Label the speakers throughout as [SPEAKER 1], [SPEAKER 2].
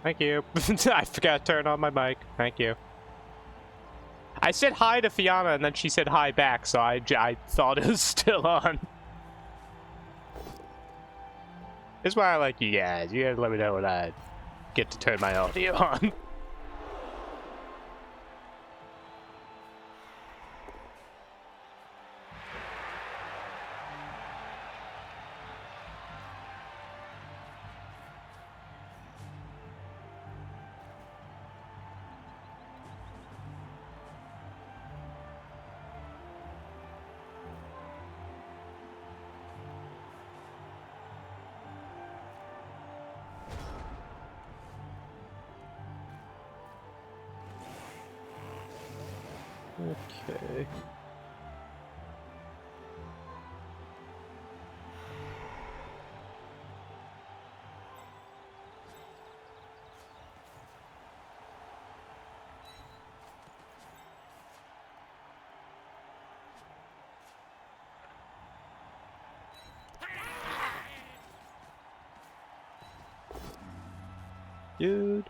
[SPEAKER 1] Thank you. I forgot to turn on my mic. Thank you. I said hi to Fiona, and then she said hi back, so I thought it was still on. This is why I like you guys. You guys let me know when I get to turn my audio on. Okay. Dude.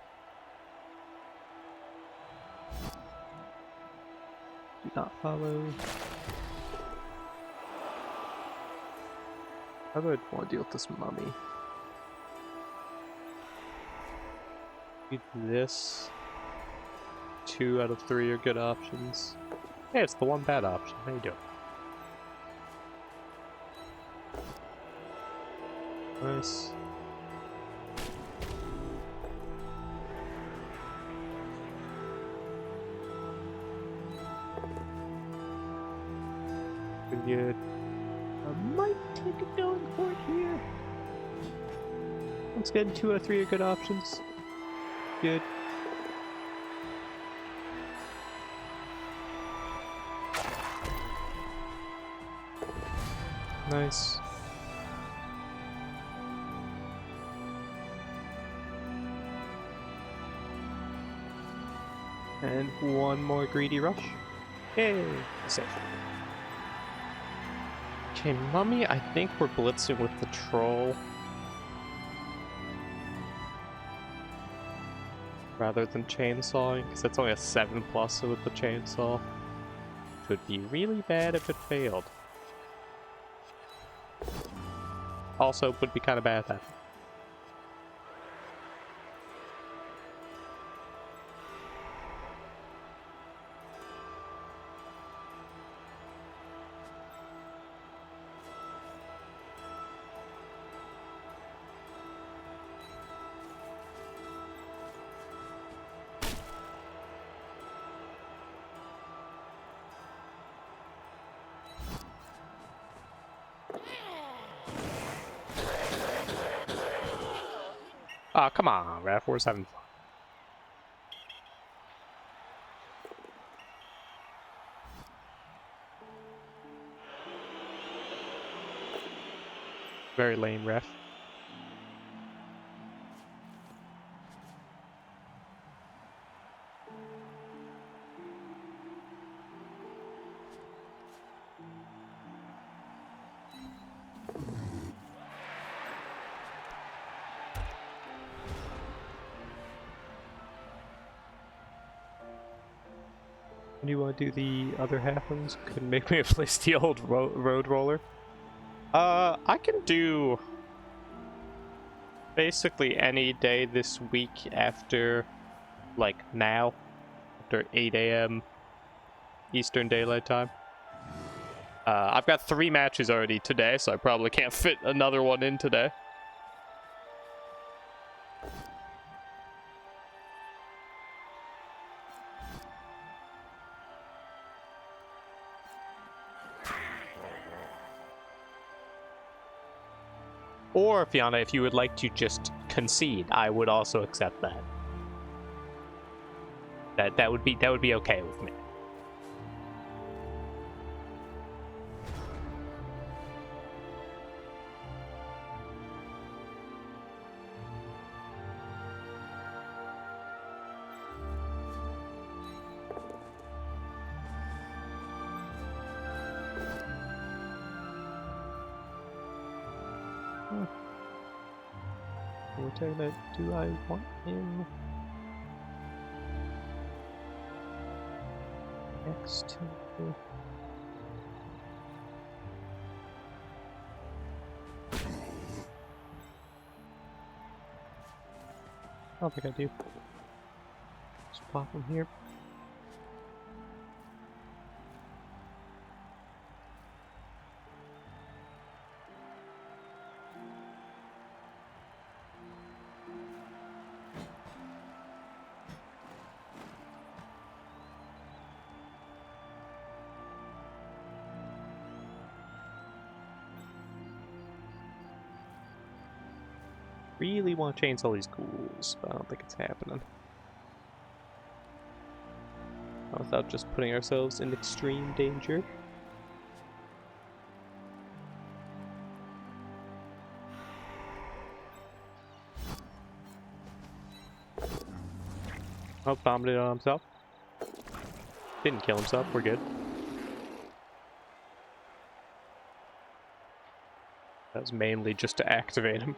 [SPEAKER 1] Do not follow. How do I want to deal with this mummy? Do this. 2 out of 3 are good options. Hey, it's the one bad option. How you doing? Nice. Pretty good. I might take a going for it here. Once again, 2 out of 3 are good options. Good. Nice. And 1 more greedy rush. Yay! Safe. Okay, mummy, I think we're blitzing with the troll. Rather than chainsawing, because that's only a 7+ with the chainsaw. Which would be really bad if it failed. Also, would be kind of bad then. Aw, come on, Raph, we're just having fun. Very lame, Ref. When do you want to do the other half ones? Couldn't make me replace the old road roller. I can do basically any day this week after, like, now. After 8 a.m. Eastern Daylight Time. I've got 3 matches already today, so I probably can't fit another one in today. Or, Fiona, if you would like to just concede, I would also accept that. That would be okay with me. We're taking it. Do I want him next to... I don't think I do. Just pop him here. Really want to chainsaw these ghouls, but I don't think it's happening. Without just putting ourselves in extreme danger. Oh, vomited on himself. Didn't kill himself, we're good. That was mainly just to activate him.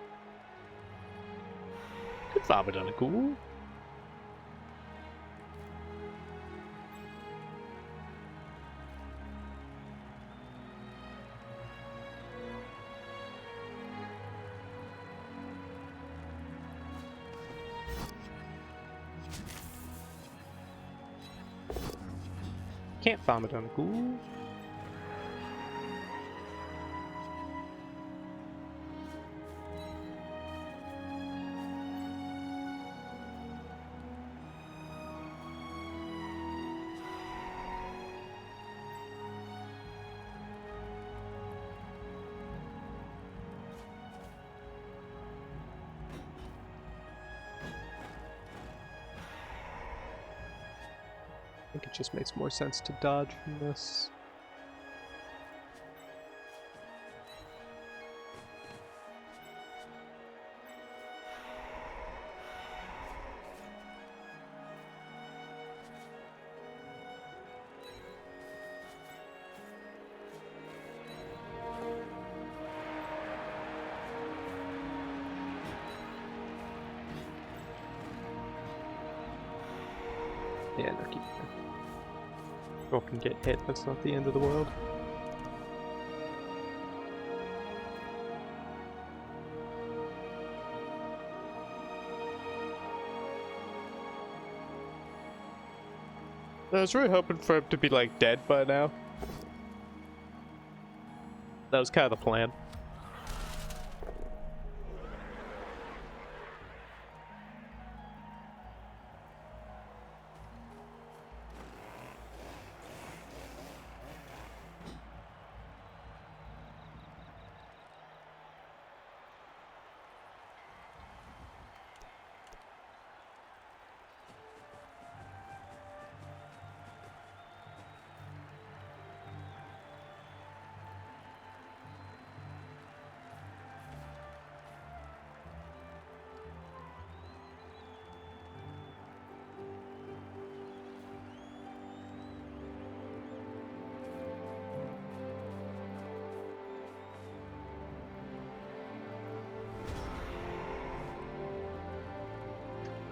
[SPEAKER 1] Could vomit on a ghoul. Can't vomit on a ghoul. I think it just makes more sense to dodge from this. Yeah, no, keep going. Or can get hit, that's not the end of the world. I was really hoping for him to be like dead by now. That was kind of the plan.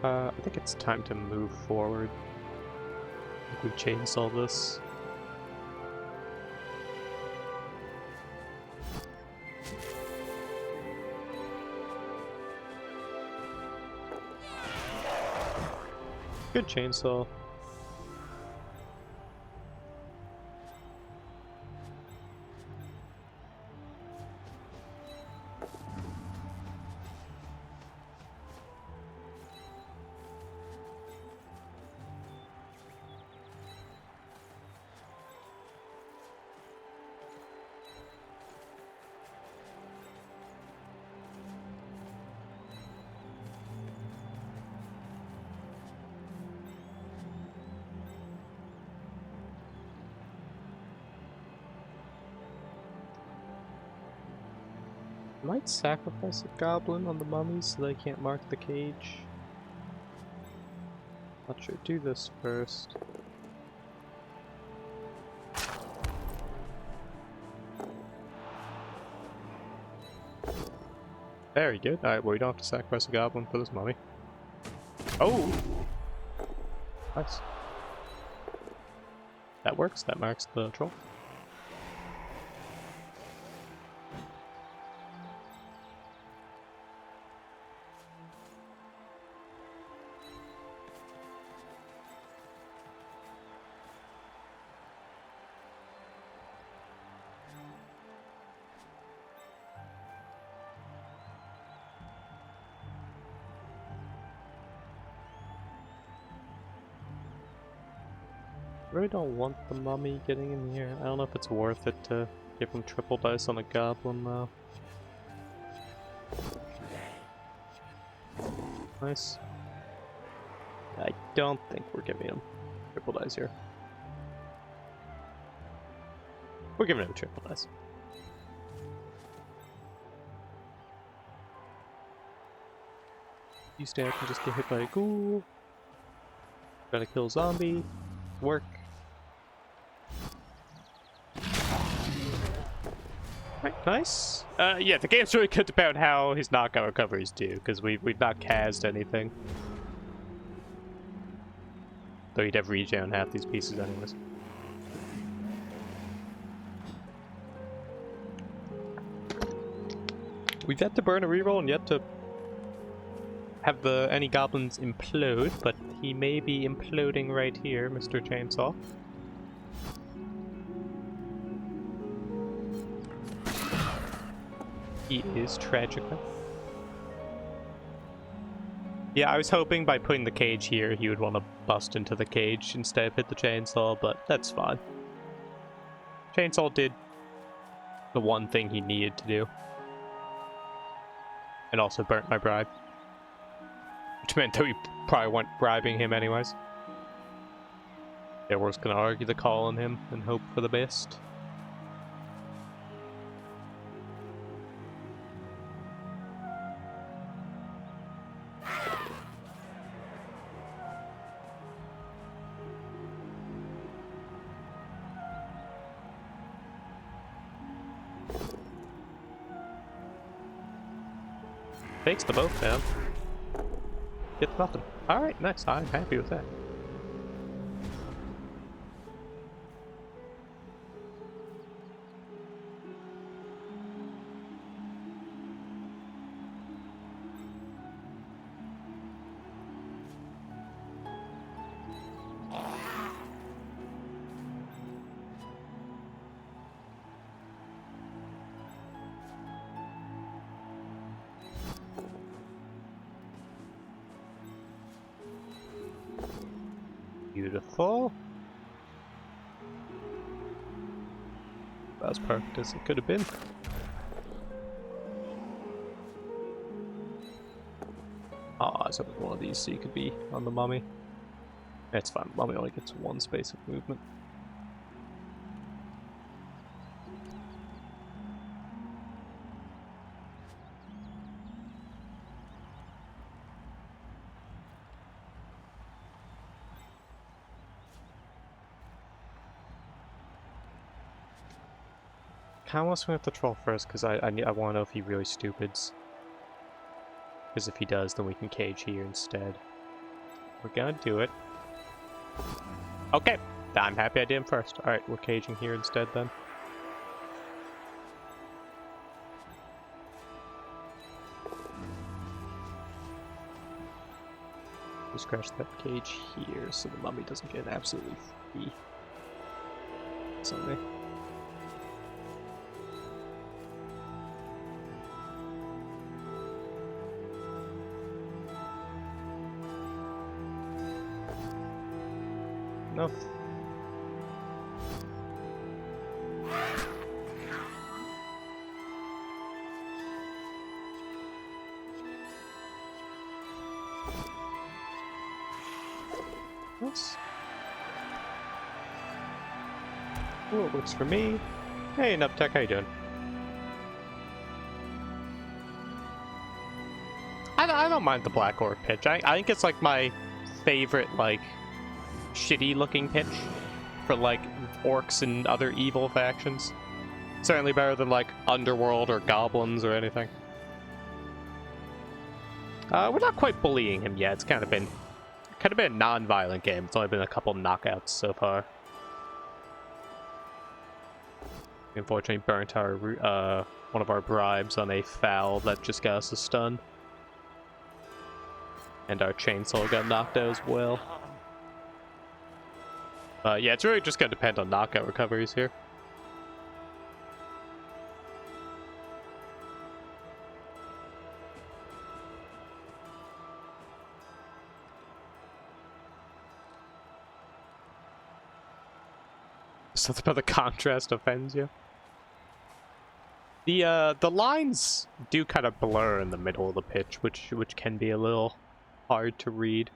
[SPEAKER 1] I think it's time to move forward. I think we chainsaw this. Good chainsaw. Might sacrifice a goblin on the mummies so they can't mark the cage. Not sure. Do this first. Very good. Alright, well, we don't have to sacrifice a goblin for this mummy. Oh! Nice. That works. That marks the troll. I really don't want the mummy getting in here. I don't know if it's worth it to give him triple dice on a goblin though. Nice. I don't think we're giving him triple dice here. We're giving him triple dice. You stay up and just get hit by a ghoul. Gotta kill zombie. Work. Right, nice. Yeah, the game's really good about how his knockout recoveries do, because we've not cast anything. Though he'd have regen half these pieces anyways. We've yet to burn a reroll and yet to have any goblins implode, but he may be imploding right here, Mr. Chainsaw. He is, tragically. Yeah, I was hoping by putting the cage here, he would want to bust into the cage instead of hit the chainsaw, but that's fine. Chainsaw did the one thing he needed to do. And also burnt my bribe. Which meant that we probably weren't bribing him anyways. Yeah, we're just gonna argue the call on him and hope for the best. Takes the boat down. Gets nothing. Alright, nice. I'm happy with that. Beautiful. As perfect as it could have been. Ah, I was hoping one of these so you could be on the mummy. It's fine. Mummy only gets one space of movement. I almost went with the troll first because I want to know if he really stupids. Because if he does, then we can cage here instead. We're gonna do it. Okay, I'm happy I did him first. Alright, we're caging here instead then. We scratch that cage here so the mummy doesn't get absolutely free. Something. Enough. Nice. Oh, it works for me. Hey, Nubtech, how you doing? I don't mind the Black Orc pitch. I think it's like my favorite, like, shitty looking pitch for like orcs and other evil factions. Certainly better than like Underworld or Goblins or anything. We're not quite bullying him yet. It's kind of been a non-violent game. It's only been a couple knockouts so far. We unfortunately burnt our one of our bribes on a foul that just got us a stun. And our chainsaw got knocked out as well. Yeah, it's really just gonna depend on knockout recoveries here. Something about the contrast offends you. The lines do kind of blur in the middle of the pitch, which can be a little hard to read.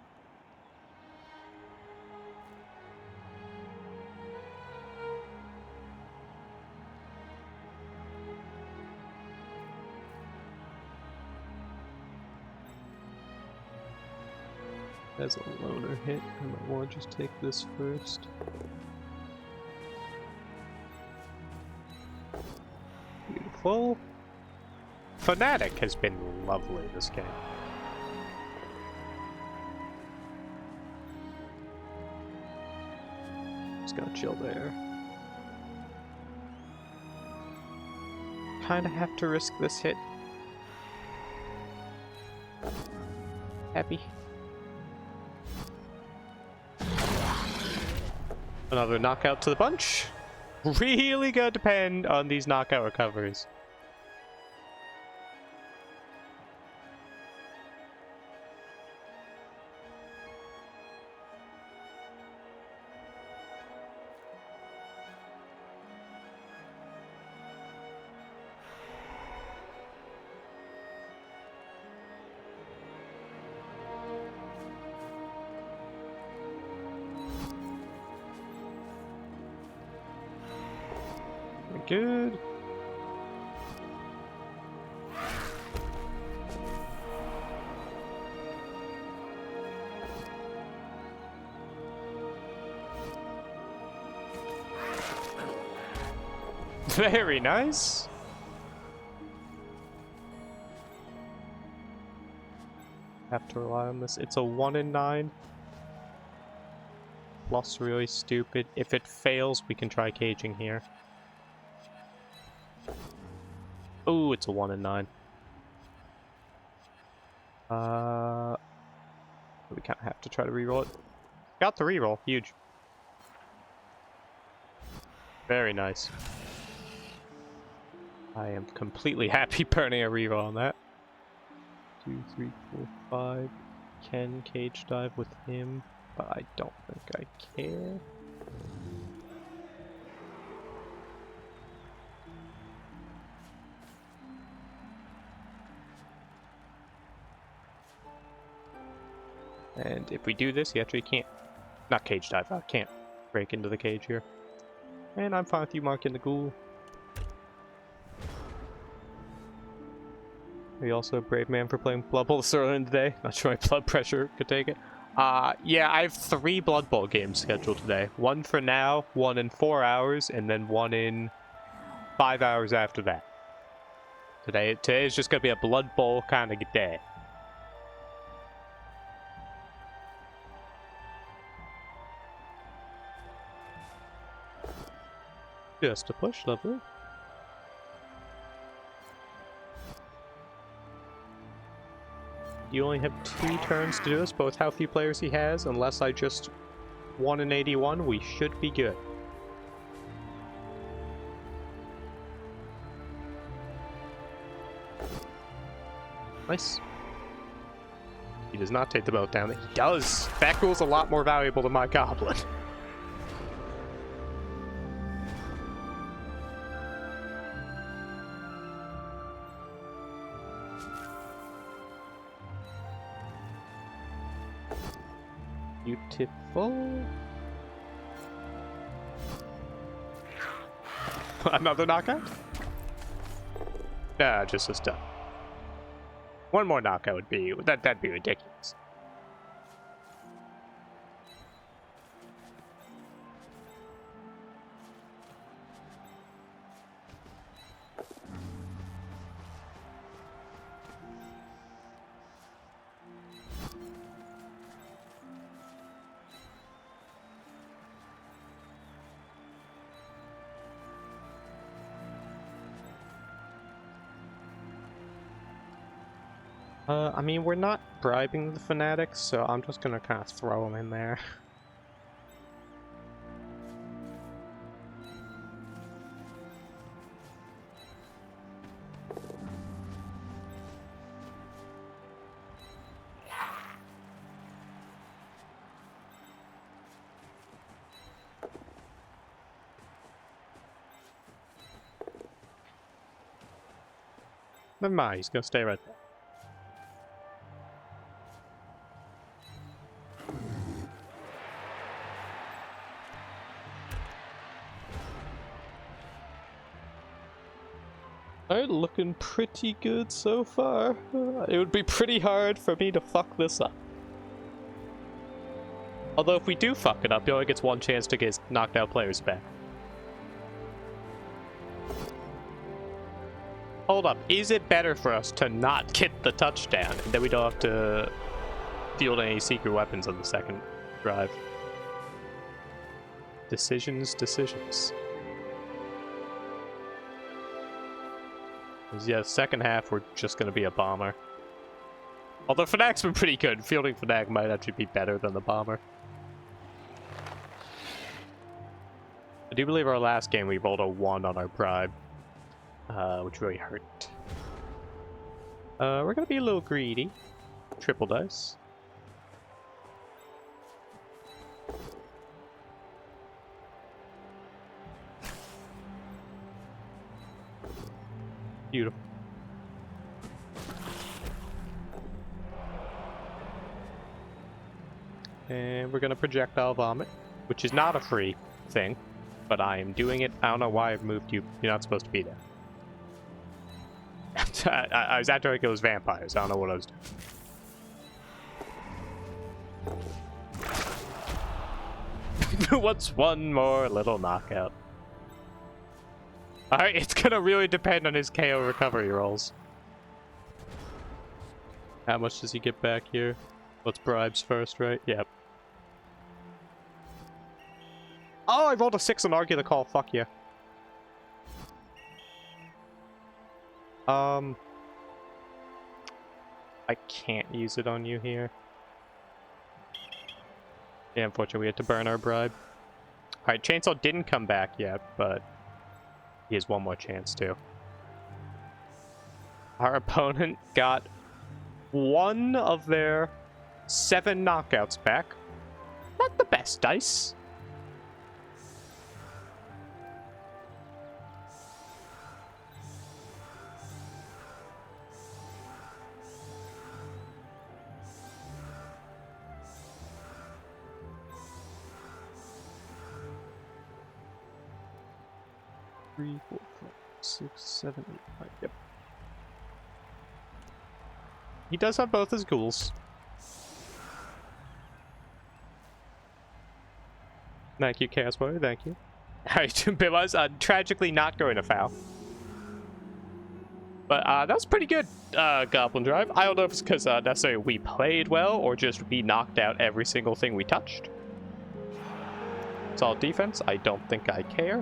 [SPEAKER 1] As a loner hit, I might want to just take this first. Beautiful. Fnatic has been lovely this game. Just gonna chill there. Kinda have to risk this hit. Happy. Another knockout to the bunch. Really gonna depend on these knockout recoveries. Good. Very nice. Have to rely on this. It's a 1 in 9. Loss really stupid. If it fails, we can try caging here. Oh, it's a 1 in 9. We kind of have to try to reroll it. Got the reroll. Huge. Very nice. I am completely happy burning a reroll on that. 2, 3, 4, 5. Can cage dive with him, but I don't think I care. And if we do this, he actually can't... Not cage dive, I can't break into the cage here. And I'm fine with you marking the ghoul. Are you also a brave man for playing Blood Bowl this early in the day? Not sure my blood pressure could take it. Yeah, I have 3 Blood Bowl games scheduled today. 1 for now, 1 in 4 hours, and then 1 in 5 hours after that. Today is just gonna be a Blood Bowl kind of day. Just a push, lovely. You only have 2 turns to do this, but with how few players he has, unless I just 1 in 81, we should be good. Nice. He does not take the boat down. He does! That ghoul's a lot more valuable than my goblin. Beautiful. Another knockout? Nah, just a stun. 1 more knockout would be... That'd be ridiculous. I mean, we're not bribing the fanatics, so I'm just gonna kind of throw them in there. Never mind, he's gonna stay right there. Alright, looking pretty good so far. It would be pretty hard for me to fuck this up. Although if we do fuck it up, he only gets one chance to get his knocked out players back. Hold up, is it better for us to not get the touchdown and then we don't have to field any secret weapons on the second drive? Decisions. Yeah, second half we're just gonna be a bomber. Although Fanac's been pretty good, fielding Fanac might actually be better than the bomber. I do believe our last game we rolled a 1 on our bribe, which really hurt. We're gonna be a little greedy. Triple dice. Beautiful. And we're gonna projectile vomit, which is not a free thing, but I am doing it. I don't know why I've moved you. You're not supposed to be there. I was acting like it was vampires. I don't know what I was doing. What's one more little knockout? Alright, it's gonna really depend on his KO recovery rolls. How much does he get back here? Let's bribes first, right? Yep. Oh, I rolled a 6 and argue the call. Fuck yeah. I can't use it on you here. Yeah, unfortunately we had to burn our bribe. Alright, Chainsaw didn't come back yet, but he has one more chance too. Our opponent got 1 of their 7 knockouts back. Not the best dice. Three, 4, 5, 6, 7, 8, 5. Yep. He does have both his ghouls. Thank you, Chaos Warrior. Thank you. Alright, Billa's tragically not going to foul. But that was pretty good, Goblin Drive. I don't know if it's because necessarily we played well or just we knocked out every single thing we touched. It's all defense. I don't think I care.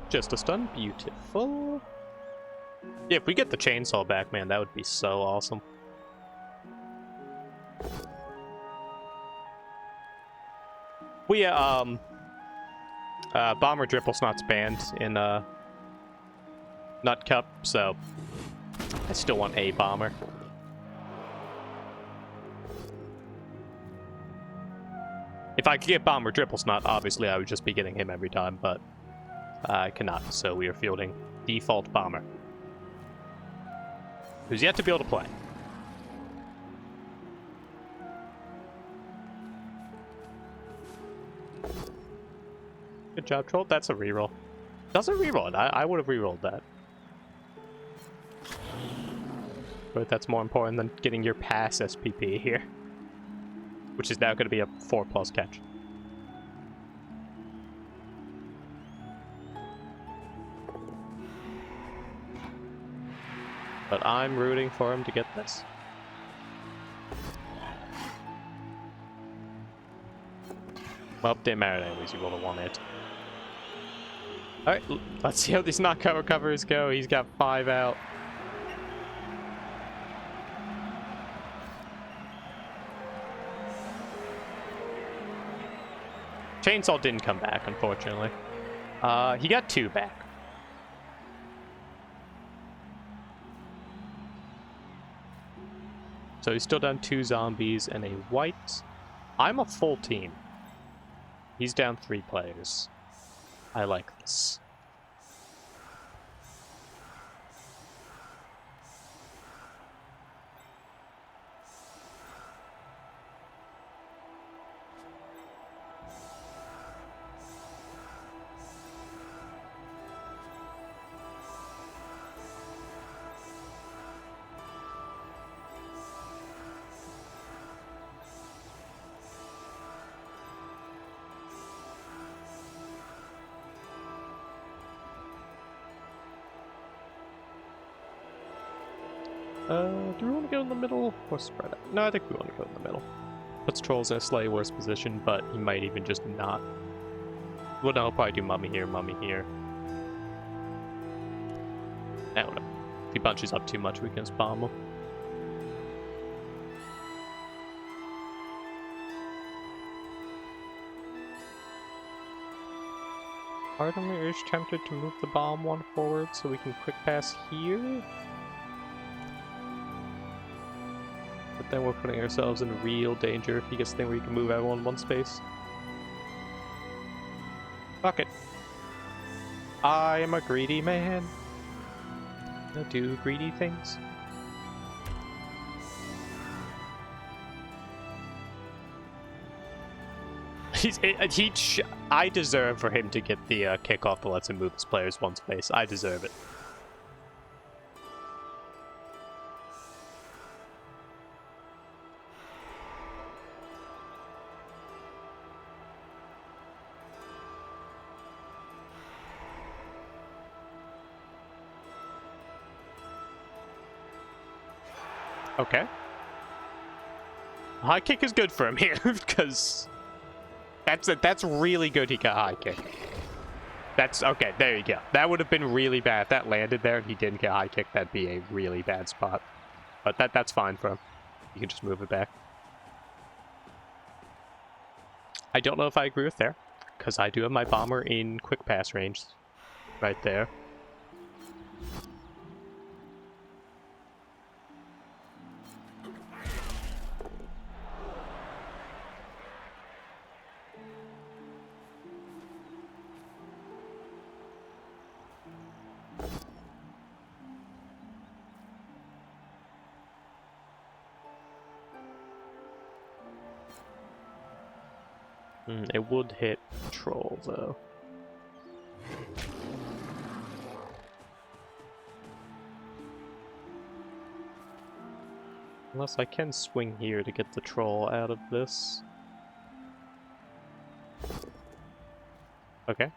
[SPEAKER 1] Just a stun. Beautiful. Yeah, if we get the chainsaw back, man, that would be so awesome. We, Bomber Dripple Snot's banned in, Nut Cup, so I still want a Bomber. If I could get Bomber Dripple Snot, obviously I would just be getting him every time, but I cannot, so we are fielding default Bomber, who's yet to be able to play. Good job, Troll. That's a reroll. Doesn't reroll it. I would have rerolled that. But that's more important than getting your pass SPP here, which is now going to be a 4+ catch. But I'm rooting for him to get this. Well, didn't matter anyways, you rolled a 1 hit. Alright, let's see how these knockout recoveries go. He's got 5 out. Chainsaw didn't come back, unfortunately. He got 2 back. So he's still down 2 zombies and a white. I'm a full team. He's down 3 players. I like this. Do we want to go in the middle or spread out? No, I think we want to go in the middle. Puts trolls in a slightly worse position, but he might even just not. Well, no, he'll probably do mummy here. I don't know. If he bunches up too much, we can spam him. Part of me is tempted to move the bomb 1 forward so we can quick pass here. But then we're putting ourselves in real danger if he gets the thing where you can move everyone 1 space. Fuck it. I am a greedy man. I do greedy things. I deserve for him to get the kickoff that lets him move his players 1 space. I deserve it. Okay. High kick is good for him here, because that's really good he got high kick. That's okay, there you go. That would have been really bad. If that landed there and he didn't get high kick, that'd be a really bad spot. But that's fine for him. You can just move it back. I don't know if I agree with there, because I do have my bomber in quick pass range right there. It would hit troll, though. Unless I can swing here to get the troll out of this. Okay.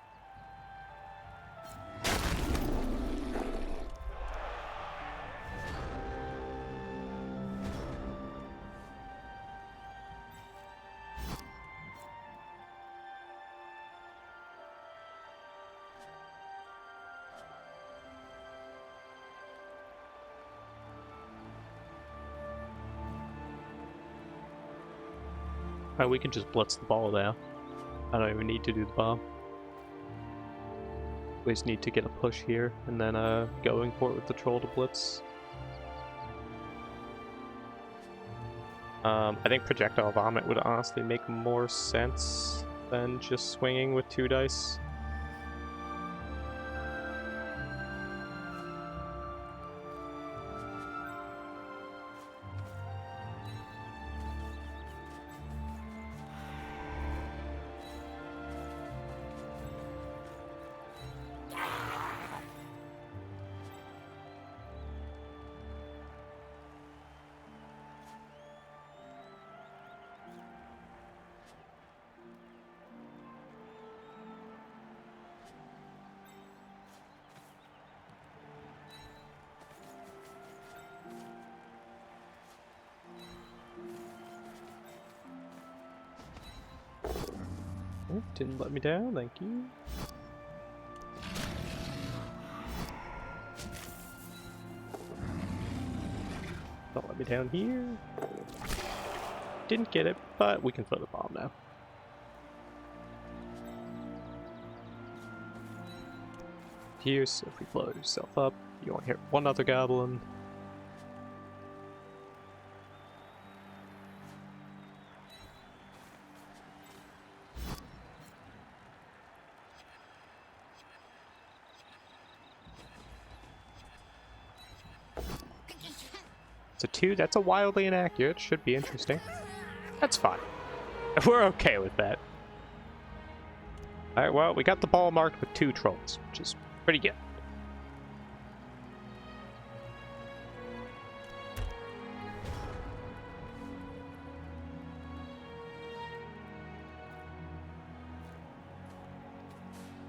[SPEAKER 1] We can just blitz the ball now. I don't even need to do the bomb. We just need to get a push here, and then going for it with the troll to blitz. I think projectile vomit would honestly make more sense than just swinging with 2 dice. Oh, didn't let me down, thank you. Don't let me down here. Didn't get it, but we can throw the bomb now. Here, so if we blow yourself up, you won't hit one other goblin. It's a 2, that's a wildly inaccurate, should be interesting. That's fine. We're okay with that. Alright, well, we got the ball marked with 2 trolls, which is pretty good.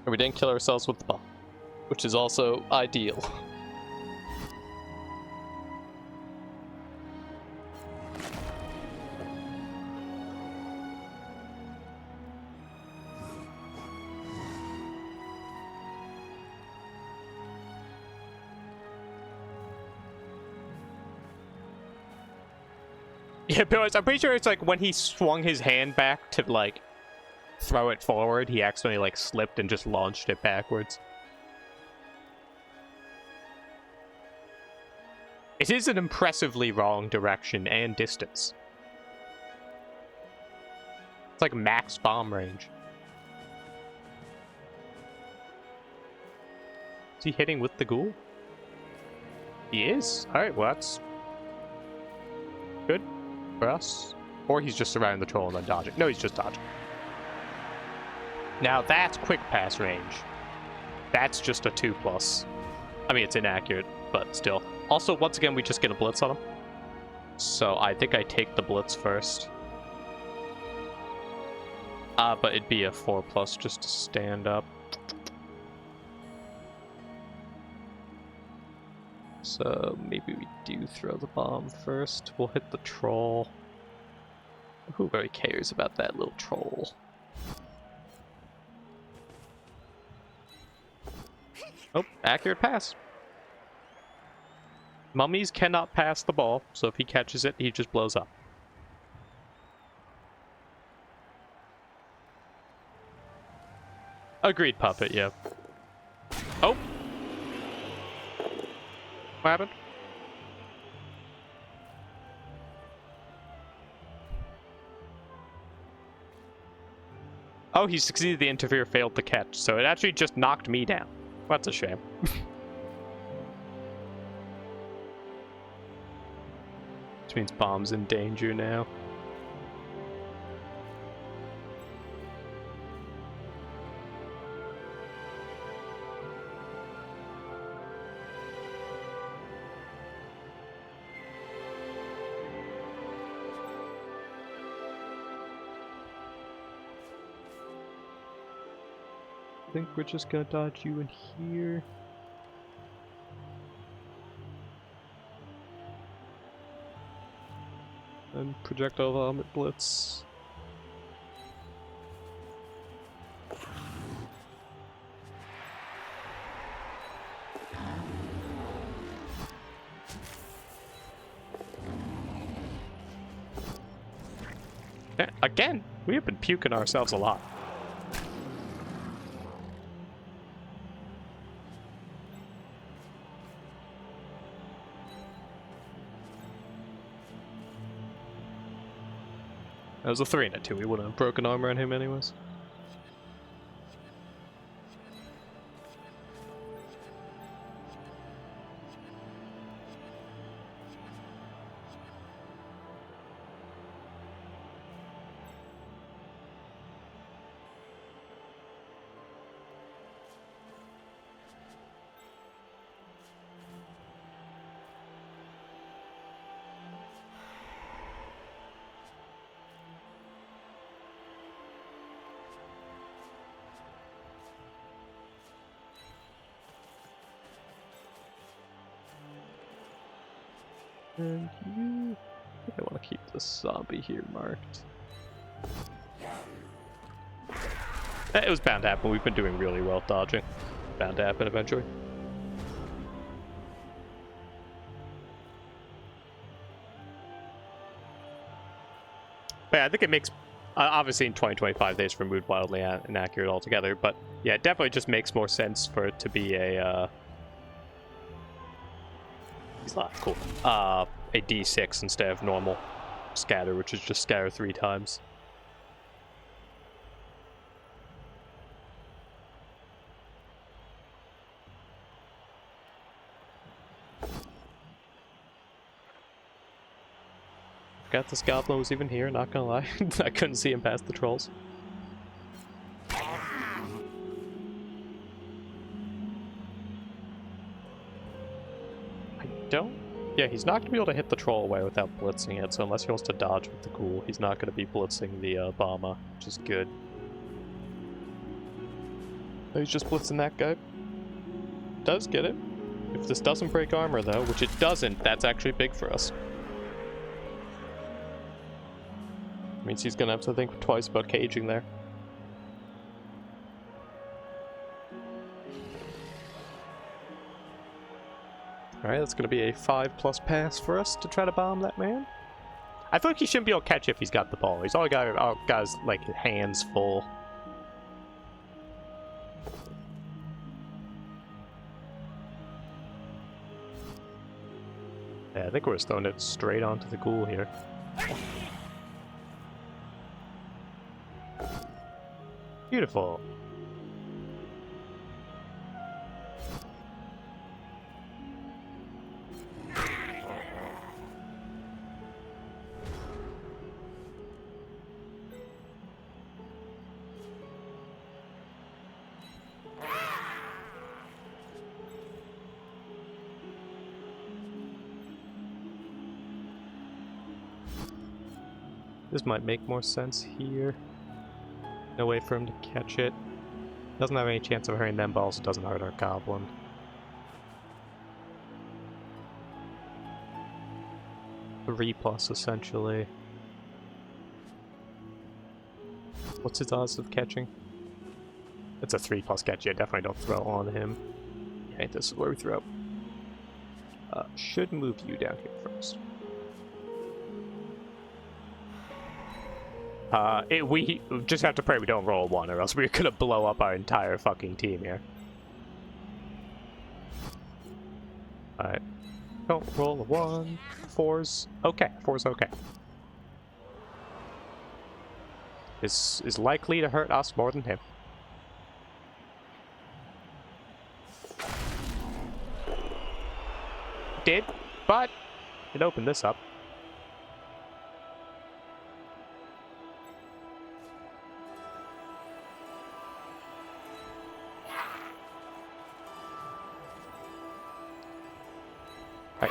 [SPEAKER 1] And we didn't kill ourselves with the bomb, which is also ideal. Yeah, but I'm pretty sure it's like when he swung his hand back to like throw it forward, he accidentally like slipped and just launched it backwards. It is an impressively wrong direction and distance. It's like max bomb range. Is he hitting with the ghoul? He is? Alright, well that's good for us. Or he's just surrounding the troll and then dodging. No, he's just dodging. Now that's quick pass range. That's just a 2+. I mean, it's inaccurate, but still. Also, once again, we just get a blitz on him. So I think I take the blitz first. But it'd be a 4+ just to stand up. So maybe we do throw the bomb first. We'll hit the troll. Who really cares about that little troll? Oh, accurate pass. Mummies cannot pass the ball, so if he catches it, he just blows up. Agreed, puppet, yeah. Oh! What happened? Oh, he succeeded the interfere, failed the catch, so it actually just knocked me down. That's a shame. Which means bomb's in danger now. I think we're just gonna dodge you in here. And projectile vomit blitz. Again, we have been puking ourselves a lot. That was a 3 and a 2. We wouldn't have broken armor on him anyways. And you... I think I want to keep this zombie here marked. It was bound to happen. We've been doing really well dodging. Bound to happen eventually. But yeah, I think it makes... obviously in 2025 days removed wildly inaccurate altogether, but yeah, it definitely just makes more sense for it to be a... he's not cool. A D6 instead of normal scatter, which is just scatter 3 times. Forgot this goblin was even here, not gonna lie. I couldn't see him past the trolls. I don't... Yeah, he's not gonna be able to hit the troll away without blitzing it, so unless he wants to dodge with the ghoul, he's not gonna be blitzing the bomber, which is good. So he's just blitzing that guy. Does get it. If this doesn't break armor though, which it doesn't, that's actually big for us. Means he's gonna have to think twice about caging there. Alright, that's gonna be a 5+ pass for us to try to bomb that man. I feel like he shouldn't be able to catch if he's got the ball. He's all got his, like, hands full. Yeah, I think we're just throwing it straight onto the ghoul here. Beautiful. This might make more sense here. No way for him to catch it. Doesn't have any chance of hurting them, but also doesn't hurt our goblin. Three plus, essentially. What's his odds of catching? It's a 3+ catch. Yeah, definitely don't throw on him. Okay, this is where we throw. Should move you down here first. We just have to pray we don't roll a 1, or else we're gonna blow up our entire fucking team here. Alright. Don't roll a 1. 4's okay. 4's okay. This is likely to hurt us more than him. Did, but it opened this up.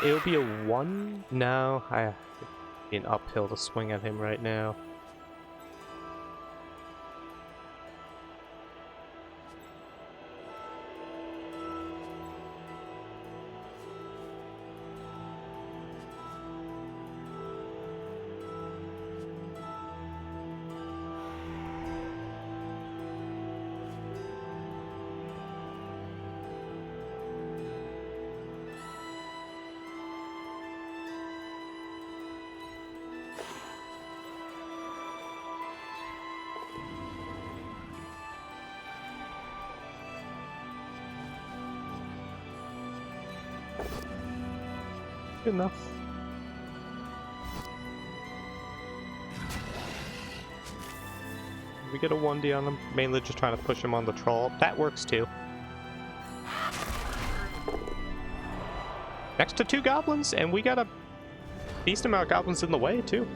[SPEAKER 1] It'll be a 1? No, I have to be an uphill to swing at him right now. Good enough. We get a 1D on him, mainly just trying to push him on the troll. That works too. Next to 2 goblins, and we got a decent amount of goblins in the way too.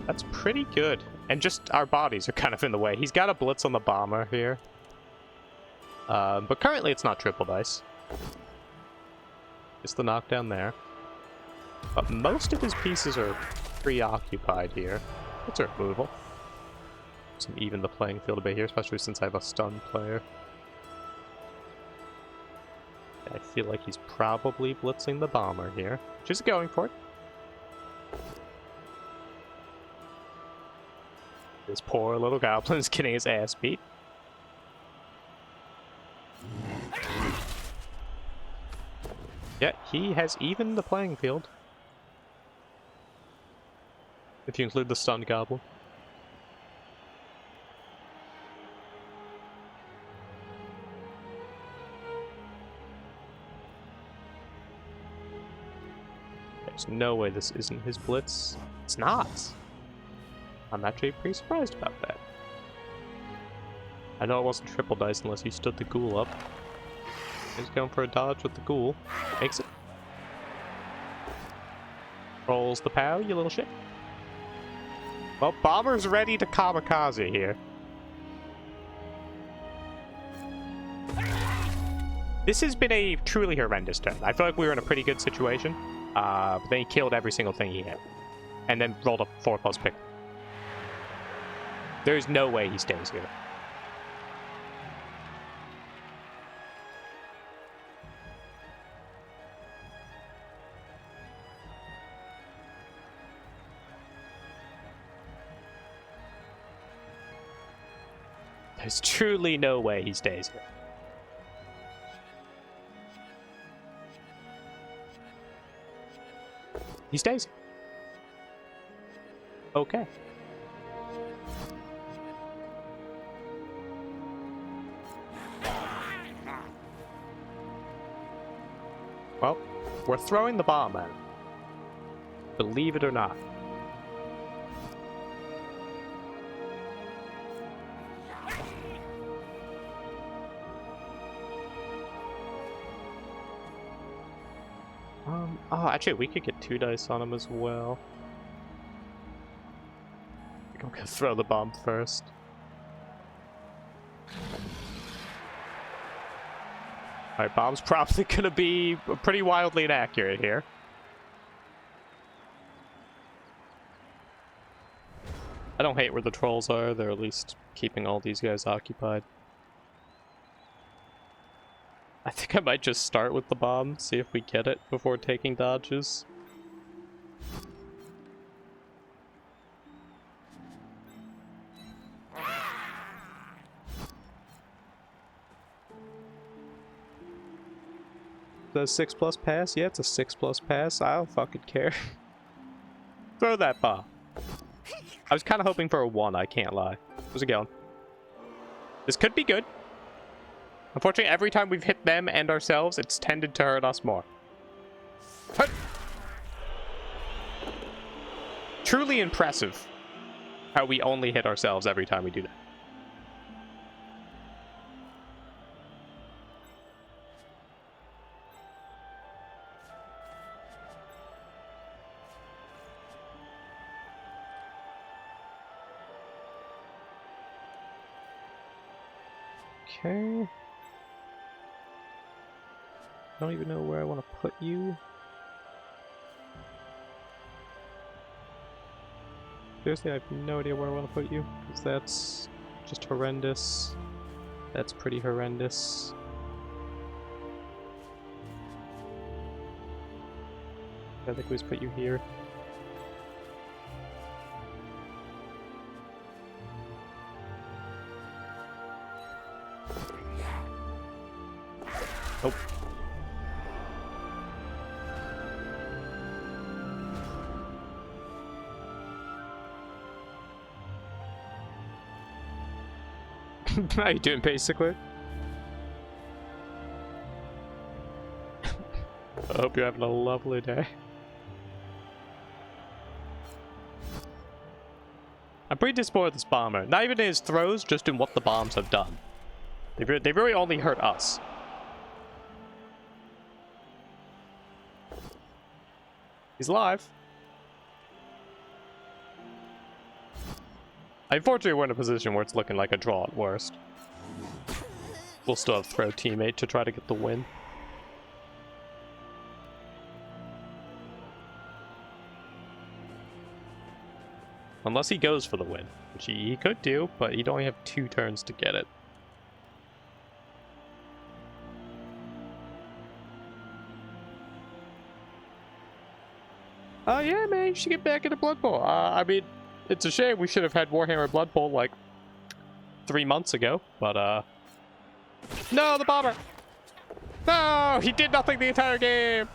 [SPEAKER 1] That's pretty good. And just our bodies are kind of in the way. He's got a blitz on the bomber here. But currently it's not triple dice. It's the knockdown there. But most of his pieces are preoccupied here. It's a removal. Some even the playing field a bit here, especially since I have a stun player. I feel like he's probably blitzing the bomber here. Just going for it. This poor little goblin's getting his ass beat. Yeah, he has evened the playing field. If you include the stunned goblin. There's no way this isn't his blitz. It's not. I'm actually pretty surprised about that. I know it wasn't triple dice unless he stood the ghoul up. He's going for a dodge with the ghoul. Makes it. Rolls the POW, you little shit. Well, Bomber's ready to kamikaze here. This has been a truly horrendous turn. I feel like we were in a pretty good situation. But then he killed every single thing he hit. And then rolled a 4+ pick. There's no way he stays here. There's truly no way he stays here. He stays. Okay. Well, we're throwing the bomb at him. Believe it or not. Oh, actually, we could get 2 dice on him as well. I think I'm gonna throw the bomb first. Alright, bomb's probably gonna be pretty wildly inaccurate here. I don't hate where the trolls are, they're at least keeping all these guys occupied. I think I might just start with the bomb, see if we get it before taking dodges. The 6+ pass? Yeah, it's a 6+ pass. I don't fucking care. Throw that bomb. I was kind of hoping for a 1, I can't lie. How's it going? This could be good. Unfortunately, every time we've hit them and ourselves, it's tended to hurt us more. But truly impressive how we only hit ourselves every time we do that. Okay. I don't even know where I want to put you. Seriously, I have no idea where I want to put you, because that's just horrendous. That's pretty horrendous. I think we just put you here. Nope. How you doing, basically? I hope you're having a lovely day. I'm pretty disappointed with this bomber. Not even in his throws, just in what the bombs have done. They really only hurt us. He's alive. Unfortunately, we're in a position where it's looking like a draw at worst. We'll still have throw teammate to try to get the win. Unless he goes for the win, which he could do, but he'd only have 2 turns to get it. Oh yeah, man, you should get back into Blood Bowl. I mean, it's a shame we should have had Warhammer Blood Bowl like 3 months ago, but no, the bomber! No, he did nothing the entire game.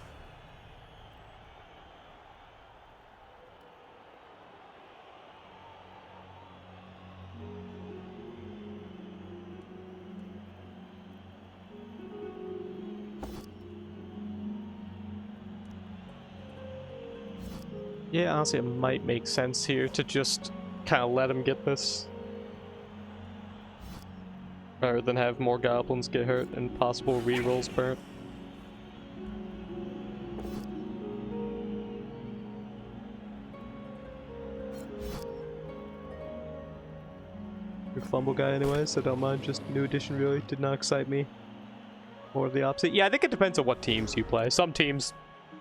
[SPEAKER 1] Yeah, honestly, it might make sense here to just kind of let him get this. Rather than have more goblins get hurt and possible rerolls burnt. You're a fumble guy anyway, so don't mind. Just new edition really did not excite me. Or the opposite. Yeah, I think it depends on what teams you play. Some teams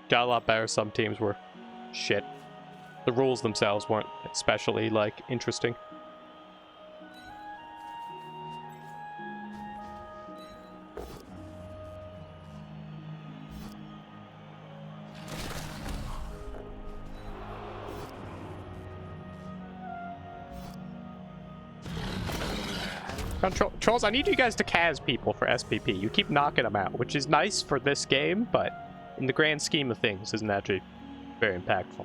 [SPEAKER 1] got a lot better, some teams were shit. The rules themselves weren't especially, like, interesting. Trolls, I need you guys to Kaz people for SPP. You keep knocking them out, which is nice for this game, but in the grand scheme of things, isn't actually very impactful.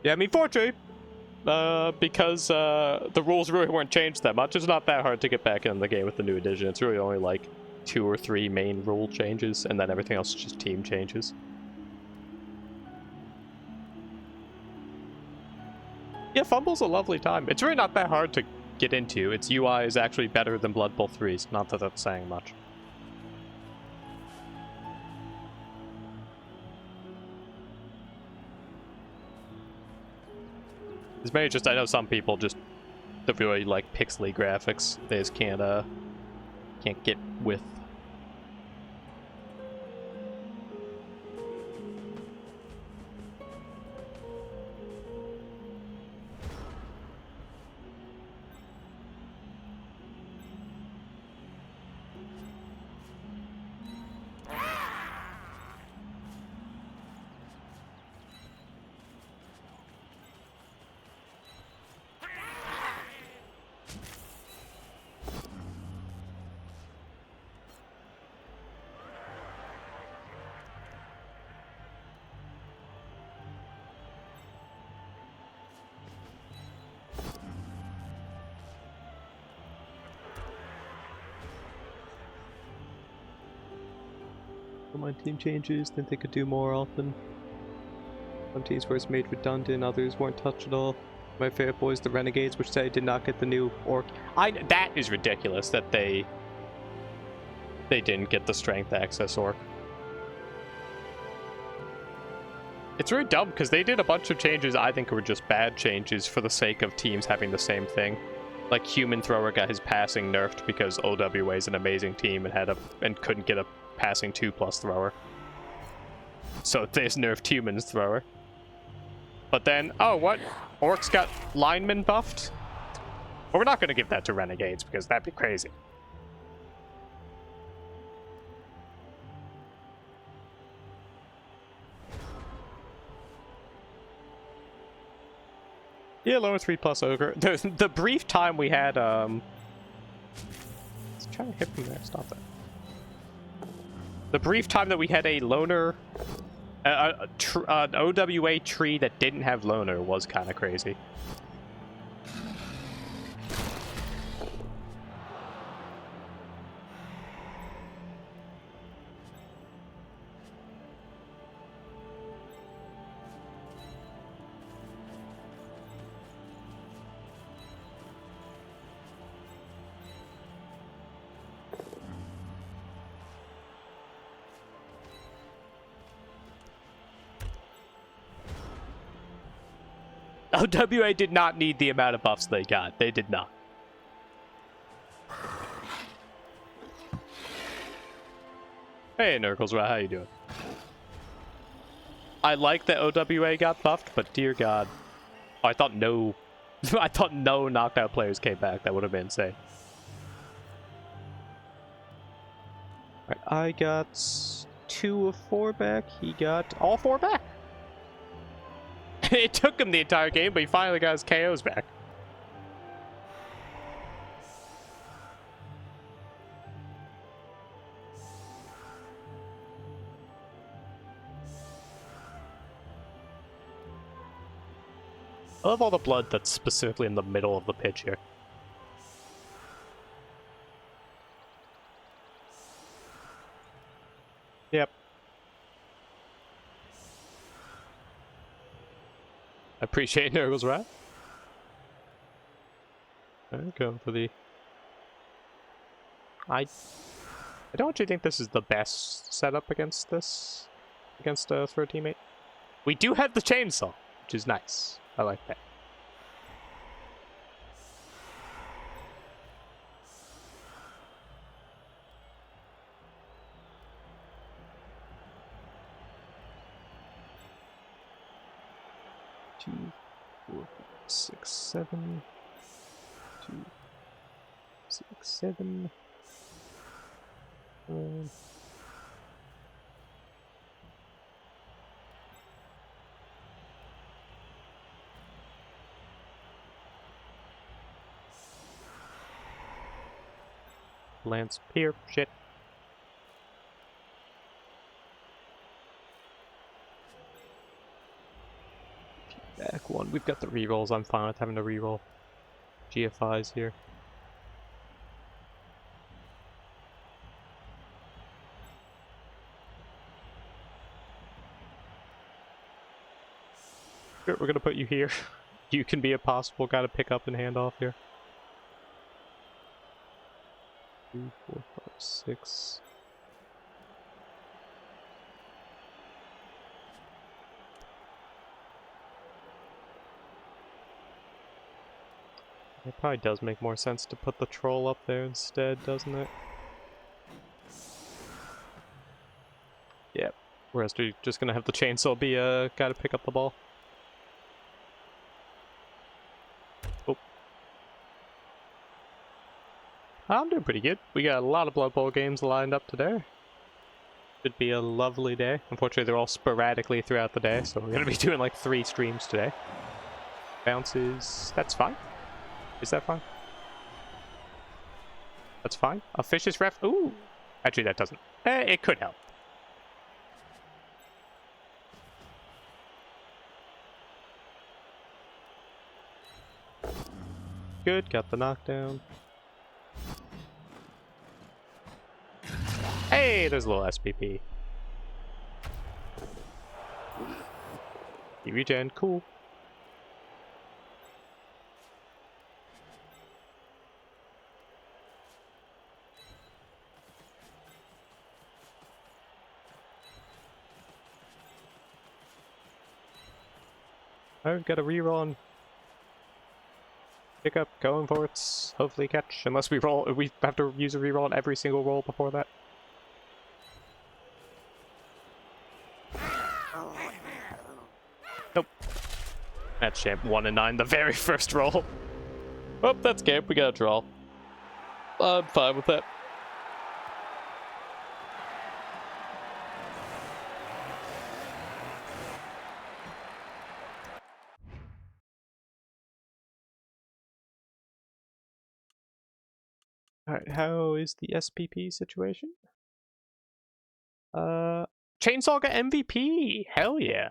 [SPEAKER 1] Yeah, I mean, fortunately, because the rules really weren't changed that much, it's not that hard to get back in the game with the new edition. It's really only like 2 or 3 main rule changes, and then everything else is just team changes. Yeah, Fumble's a lovely time. It's really not that hard to get into. Its UI is actually better than Blood Bowl 3's, not that that's saying much. It's maybe just, I know some people just, the really like pixely graphics, they just can't get with. My team changes, think they could do more often. Some teams where it's made redundant, others weren't touched at all. My favorite boys, the Renegades, which say did not get the new orc. That is ridiculous that they didn't get the strength access orc. It's really dumb because they did a bunch of changes I think were just bad changes for the sake of teams having the same thing. Like Human Thrower got his passing nerfed because OWA is an amazing team and couldn't get a passing 2+ thrower. So they just nerfed Human's Thrower. But then, oh, what? Orcs got linemen buffed? Well, we're not going to give that to Renegades because that'd be crazy. Yeah, lower 3+ ogre. The brief time we had, let's try to hit from there, stop that. The brief time that we had a loner, an OWA tree that didn't have loner was kind of crazy. OWA did not need the amount of buffs they got. They did not. Hey, Nurkles, how you doing? I like that OWA got buffed, but dear God. Oh, I thought no... I thought no knocked out players came back. That would have been insane. Alright, I got 2 of 4 back. He got all 4 back. It took him the entire game, but he finally got his KOs back. I love all the blood that's specifically in the middle of the pitch here. Yep. I appreciate Nurgle's wrath. Alright, going for the... I don't actually think this is the best setup against this. Against a throw teammate. We do have the chainsaw, which is nice. I like that. Two, 4, 5, 6, 7. 2, 6, 7. Lance Pier, shit. Back one. We've got the rerolls. I'm fine with having to reroll GFIs here. Sure, we're gonna put you here. You can be a possible guy to pick up and hand off here. 2, 4, 5, 6. It probably does make more sense to put the troll up there instead, doesn't it? Yep. Whereas we're just gonna have the chainsaw be a guy to pick up the ball. Oh. I'm doing pretty good. We got a lot of Blood Bowl games lined up today. Should be a lovely day. Unfortunately, they're all sporadically throughout the day, so we're gonna be doing like 3 streams today. Bounces. That's fine. Is that fine? That's fine. A fish's ref. Ooh. Actually, that doesn't. It could help. Good. Got the knockdown. Hey, there's a little SPP. Regen. Cool. I've got a reroll on pick up, going for it, hopefully catch, unless we roll, we have to use a reroll on every single roll before that. Nope. That's champ 1 and 9, the very first roll. Oh, that's camp, we got a draw. I'm fine with that. Alright, how is the SPP situation? Chainsaw got MVP! Hell yeah!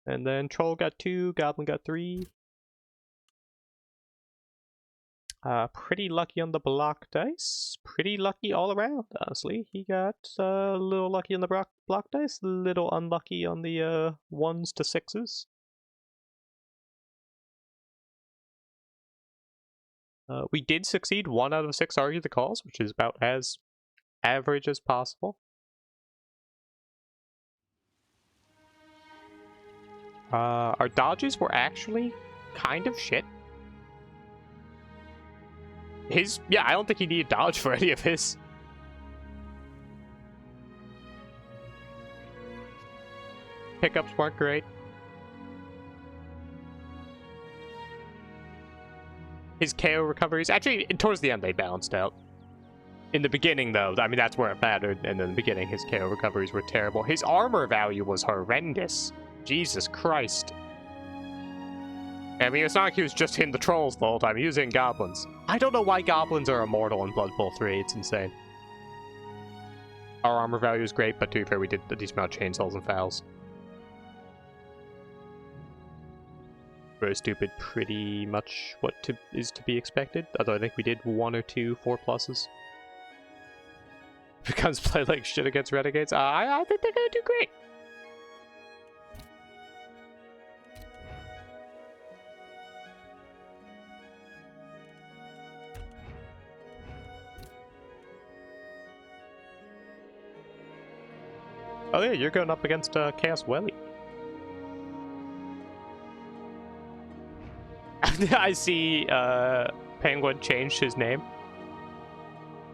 [SPEAKER 1] And then Troll got 2, Goblin got 3. Pretty lucky on the block dice. Pretty lucky all around, honestly. He got a little lucky on the block dice, a little unlucky on the 1s to 6s. We did succeed 1 out of 6 argue the calls, which is about as average as possible. Our dodges were actually kind of shit. Yeah, I don't think he needed dodge for any of his. Pickups weren't great. His KO recoveries, actually, towards the end they balanced out. In the beginning, though, I mean, that's where it mattered, and in the beginning his KO recoveries were terrible. His armor value was horrendous. Jesus Christ. I mean, it's not like he was just hitting the trolls the whole time. He was hitting goblins. I don't know why goblins are immortal in Blood Bowl 3. It's insane. Our armor value is great, but to be fair, we did a decent amount of chainsaws and fouls. very stupid, pretty much what is to be expected. Although I think we did 1 or 2 4+s. Becomes play like shit against Renegades. I think they're gonna do great. Oh yeah, you're going up against Chaos Welly. I see Penguin changed his name.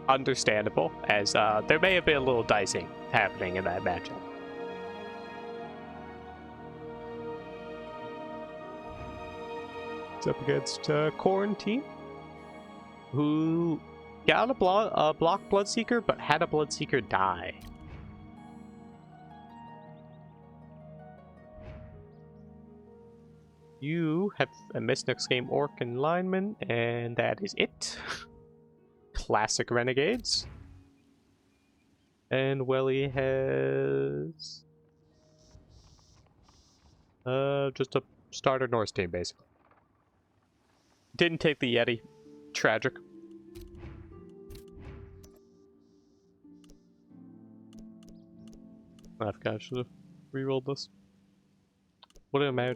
[SPEAKER 1] Understandable, as there may have been a little dicing happening in that matchup. It's up against Quarantine, who got a block Bloodseeker, but had a Bloodseeker die. You have a miss next game Orc and Lineman, and that is it. Classic Renegades. And Welly has just a starter Norse team, basically. Didn't take the Yeti. Tragic. I forgot I should have rerolled this. What am I?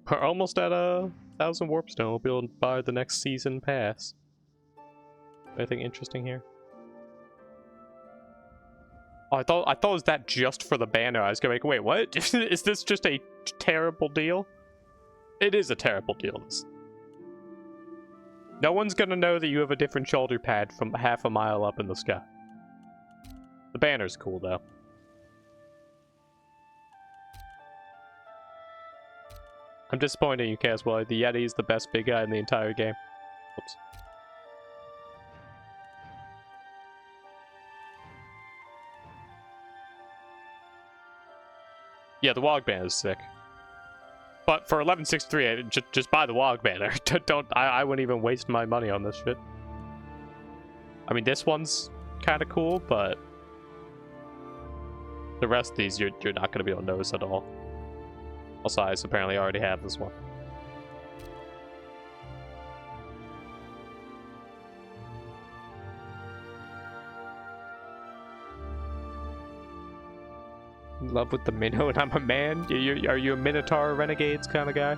[SPEAKER 1] We're almost at 1,000 Warpstone. We'll be able to buy the next season pass. Anything interesting here? Oh, I thought it was that just for the banner. I was going, wait, what? Is this just a terrible deal? It is a terrible deal. No one's gonna know that you have a different shoulder pad from half a mile up in the sky. The banner's cool, though. I'm disappointed in you, Chaos Welly. The Yeti is the best big guy in the entire game. Oops. Yeah, the Wog Banner is sick. But for 1163, just buy the Wog Banner. I wouldn't even waste my money on this shit. I mean, this one's kind of cool, but the rest of these you're not going to be able to notice at all. Also, I apparently already have this one. In love with the minnow and I'm a man? Are you a Minotaur Renegades kind of guy?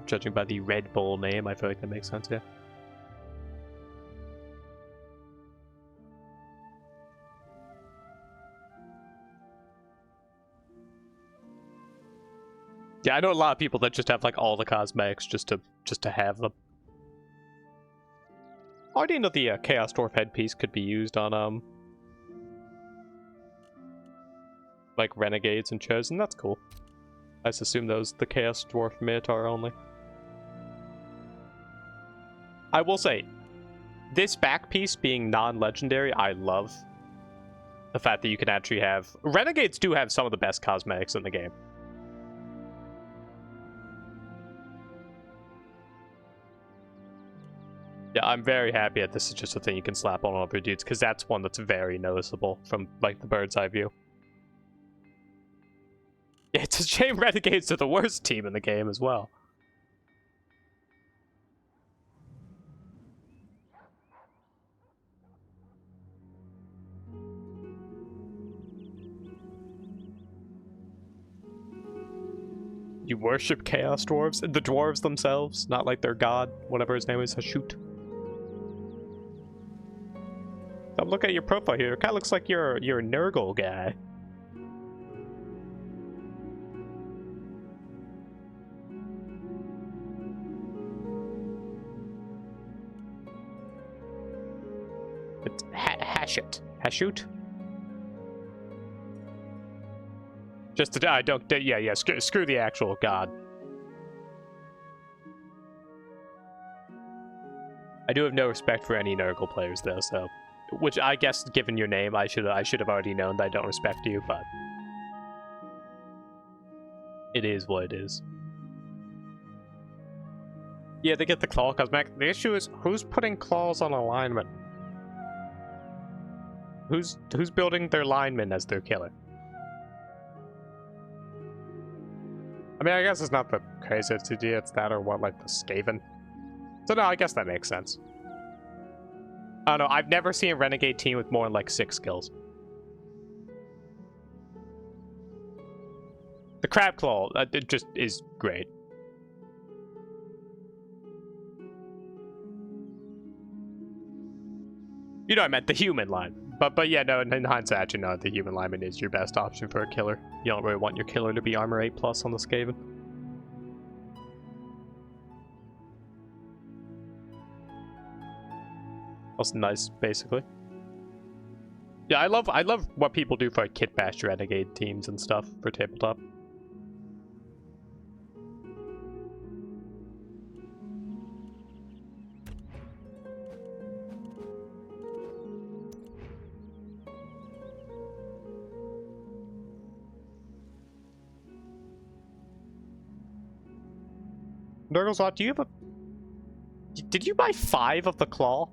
[SPEAKER 1] Judging by the Red Bull name, I feel like that makes sense, yeah. Yeah, I know a lot of people that just have like all the cosmetics just to have them. I didn't know the Chaos Dwarf headpiece could be used on like Renegades and Chosen. That's cool. I just assume those the Chaos Dwarf Minotaur only. I will say, this back piece being non-legendary, I love. The fact that you can actually have... Renegades do have some of the best cosmetics in the game. Yeah, I'm very happy that this is just a thing you can slap on all of your dudes, because that's one that's very noticeable from, like, the bird's eye view. Yeah, it's a shame Renegades are the worst team in the game as well. You worship Chaos Dwarves? The dwarves themselves? Not like their god, whatever his name is, Hashut. Come look at your profile here. It kinda looks like you're a Nurgle guy. It's Hashut. Just to I don't yeah screw the actual god. I do have no respect for any Nurgle players though, so which I guess given your name I should have already known that I don't respect you, but It is what it is. Yeah, they get the claw cosmetic. The issue is, who's putting claws on alignment? Who's building their lineman as their killer? I mean, I guess it's not the craziest idea, it's that or what, like the Skaven. So no, I guess that makes sense. I don't know, I've never seen a Renegade team with more than like 6 skills. The Crab Claw, it just is great. You know, I meant the human lineman. But yeah, no, in hindsight, actually, no, the human lineman is your best option for a killer. You don't really want your killer to be armor 8+ on the Skaven. That's nice, basically. Yeah, I love what people do for like, kit bash renegade teams and stuff for tabletop. Nurglezot, do you have a... Did you buy 5 of the claw?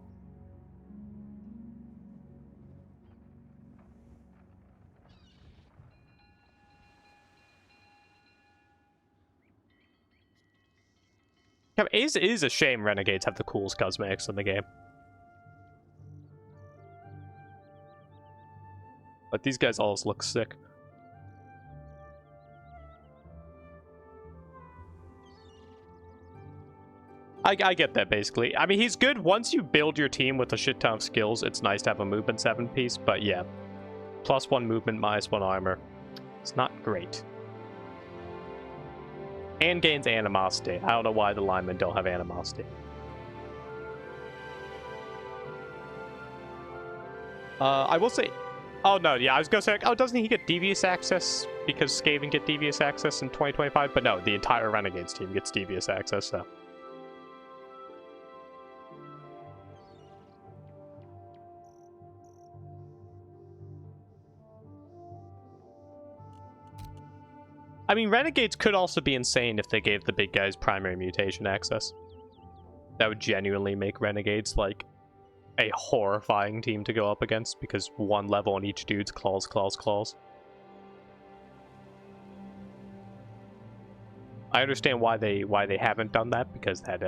[SPEAKER 1] It is a shame Renegades have the coolest cosmetics in the game. But these guys all look sick. I get that, basically. I mean, he's good once you build your team with a shit ton of skills. It's nice to have a movement 7 piece, but yeah. +1 movement, -1 armor. It's not great. And gains animosity. I don't know why the linemen don't have animosity. I will say... Oh, no, yeah, I was gonna say, oh, doesn't he get Devious Access? Because Skaven get Devious Access in 2025? But no, the entire Renegades team gets Devious Access, so... I mean, Renegades could also be insane if they gave the big guys primary mutation access. That would genuinely make Renegades, like, a horrifying team to go up against, because 1 level on each dude's claws. I understand why they haven't done that, because that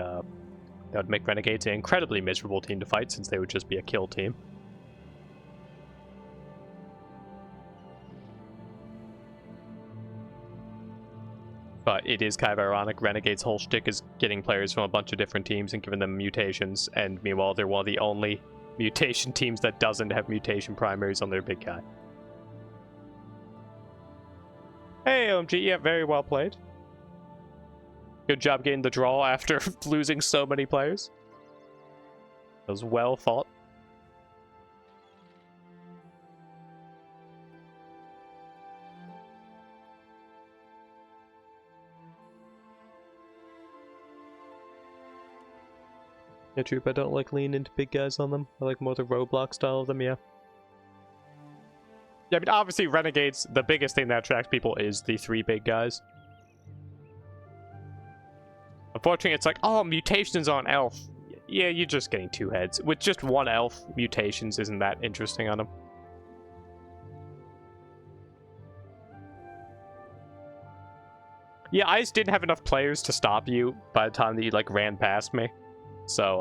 [SPEAKER 1] would make Renegades an incredibly miserable team to fight, since they would just be a kill team. But it is kind of ironic. Renegade's whole shtick is getting players from a bunch of different teams and giving them mutations, and meanwhile they're one of the only mutation teams that doesn't have mutation primaries on their big guy. Hey, OMG, yeah, very well played. Good job getting the draw after losing so many players. That was well fought. Yeah, true, but I don't like leaning into big guys on them. I like more the Roblox style of them, yeah. Yeah, I mean, obviously, Renegades, the biggest thing that attracts people is the 3 big guys. Unfortunately, it's like, oh, mutations on elf. Yeah, you're just getting 2 heads. With just 1 elf, mutations isn't that interesting on them. Yeah, I just didn't have enough players to stop you by the time that you, like, ran past me. So,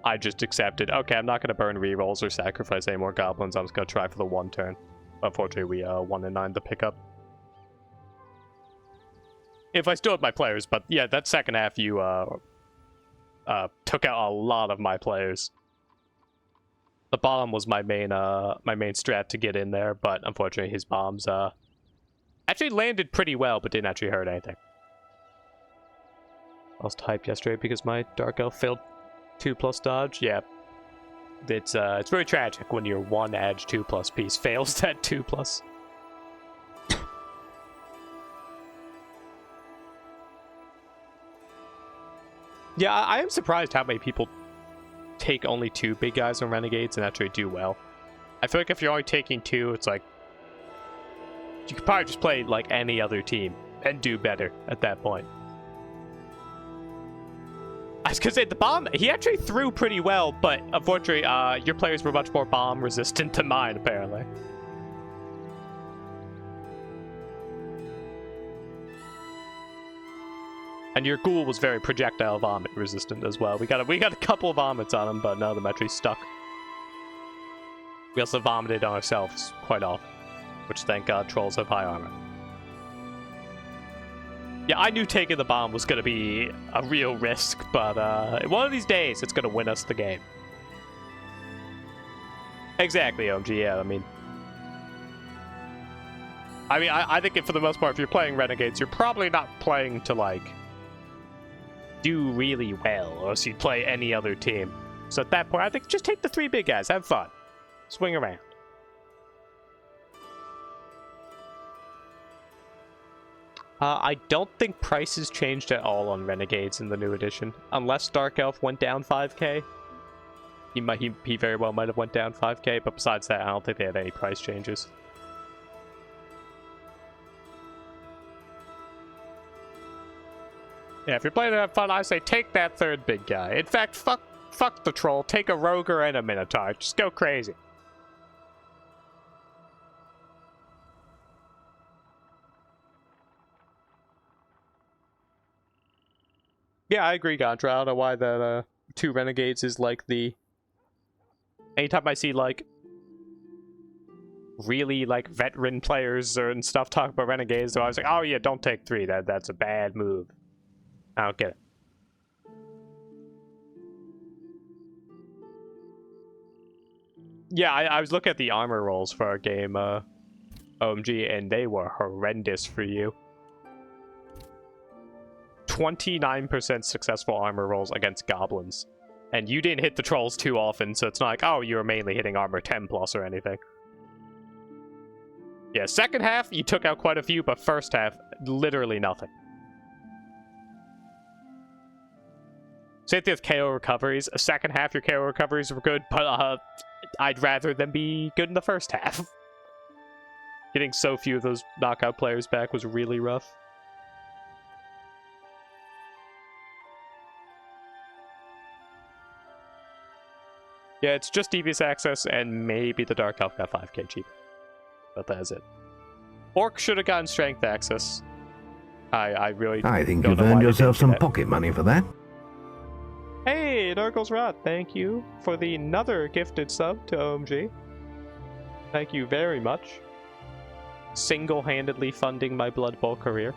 [SPEAKER 1] I just accepted, okay, I'm not going to burn rerolls or sacrifice any more goblins, I'm just going to try for the 1 turn. Unfortunately, we 1-9 the pickup. If I still had my players, but yeah, that second half you took out a lot of my players. The bomb was my main strat to get in there, but unfortunately his bombs actually landed pretty well, but didn't actually hurt anything. I was hyped yesterday because my Dark Elf failed 2+ dodge. Yeah, it's very tragic when your 1 edge 2+ piece fails that 2+. Yeah, I am surprised how many people take only 2 big guys on Renegades and actually do well. I feel like if you're only taking 2, it's like you could probably just play like any other team and do better at that point. I was gonna say, the bomb, he actually threw pretty well, but unfortunately, your players were much more bomb resistant than mine, apparently. And your ghoul was very projectile vomit resistant as well. We got a couple of vomits on him, but none of them actually stuck. We also vomited on ourselves quite often, which thank God trolls have high armor. Yeah, I knew taking the bomb was gonna be a real risk, but one of these days it's gonna win us the game. Exactly, OMG. Yeah, I think for the most part, if you're playing Renegades, you're probably not playing to like do really well, or else you'd play any other team. So at that point, I think just take the 3 big guys, have fun, swing around. I don't think prices changed at all on Renegades in the new edition, unless Dark Elf went down 5k. He very well might have went down 5k, but besides that, I don't think they had any price changes. Yeah, if you're playing to have fun, I say take that 3rd big guy. In fact, fuck the troll. Take a Roger and a Minotaur. Just go crazy. Yeah, I agree, Gontra. I don't know why that 2 Renegades is like the... Anytime I see like really like veteran players and stuff talk about Renegades, so I was like, oh yeah, don't take 3. That's a bad move. I don't get it. Yeah, I was looking at the armor rolls for our game, OMG, and they were horrendous for you. 29% successful armor rolls against Goblins. And you didn't hit the trolls too often, so it's not like, oh, you were mainly hitting armor 10 plus or anything. Yeah, second half, you took out quite a few, but first half, literally nothing. Same thing with KO recoveries. Second half, your KO recoveries were good, but I'd rather them be good in the first half. Getting so few of those knockout players back was really rough. Yeah, it's just devious access, and maybe the Dark Elf got 5k cheaper. But that's it. Orc should have gotten strength access. I
[SPEAKER 2] think you've earned yourself some pocket money for that.
[SPEAKER 1] Hey, Darkles Rot, thank you for the another gifted sub to OMG. Thank you very much. Single-handedly funding my Blood Bowl career.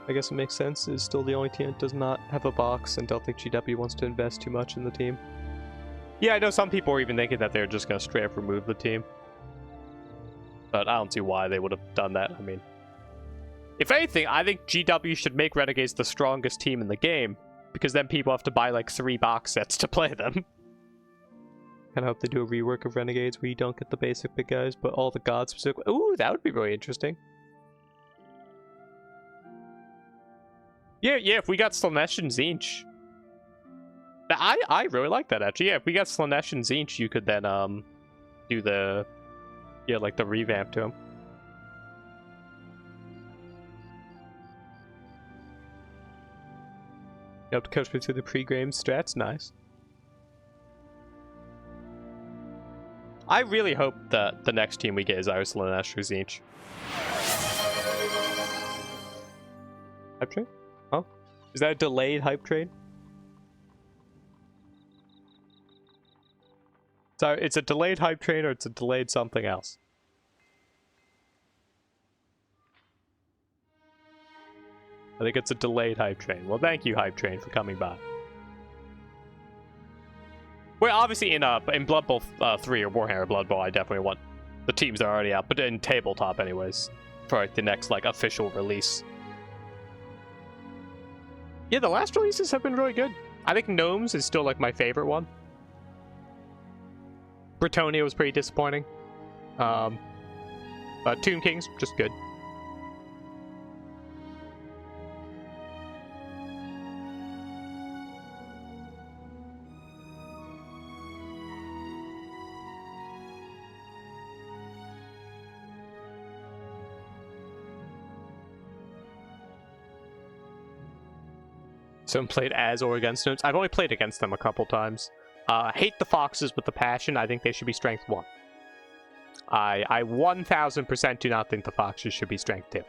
[SPEAKER 1] I guess it makes sense. It's still the only team that does not have a box, and don't think GW wants to invest too much in the team. Yeah, I know some people are even thinking that they're just going to straight up remove the team. But I don't see why they would have done that. I mean, if anything, I think GW should make Renegades the strongest team in the game, because then people have to buy like 3 box sets to play them. Kind of hope they do a rework of Renegades where you don't get the basic big guys, but all the gods specific. Ooh, that would be really interesting. Yeah, if we got Slanesh and Tzeentch. I really like that, actually. Yeah, if we got Slanesh and Tzeentch, you could then, do the... Yeah, like the revamp to him. You have to coach me through the pre-game strats. Nice. I really hope that the next team we get is either Slanesh or Tzeentch. Hype train? Oh? Is that a delayed hype train? So it's a delayed hype train or it's a delayed something else? I think it's a delayed hype train. Well, thank you, hype train, for coming by. Well, obviously in Blood Bowl 3 or Warhammer Blood Bowl, I definitely want the teams that are already out, but in tabletop anyways, for like the next like official release. Yeah, the last releases have been really good. I think Gnomes is still like my favorite one. Bretonia was pretty disappointing. But Tomb King's just good. Someone played as or against gnomes. I've only played against them a couple times. Hate the foxes with the passion. I think they should be strength 1. I 1000% do not think the foxes should be strength 2.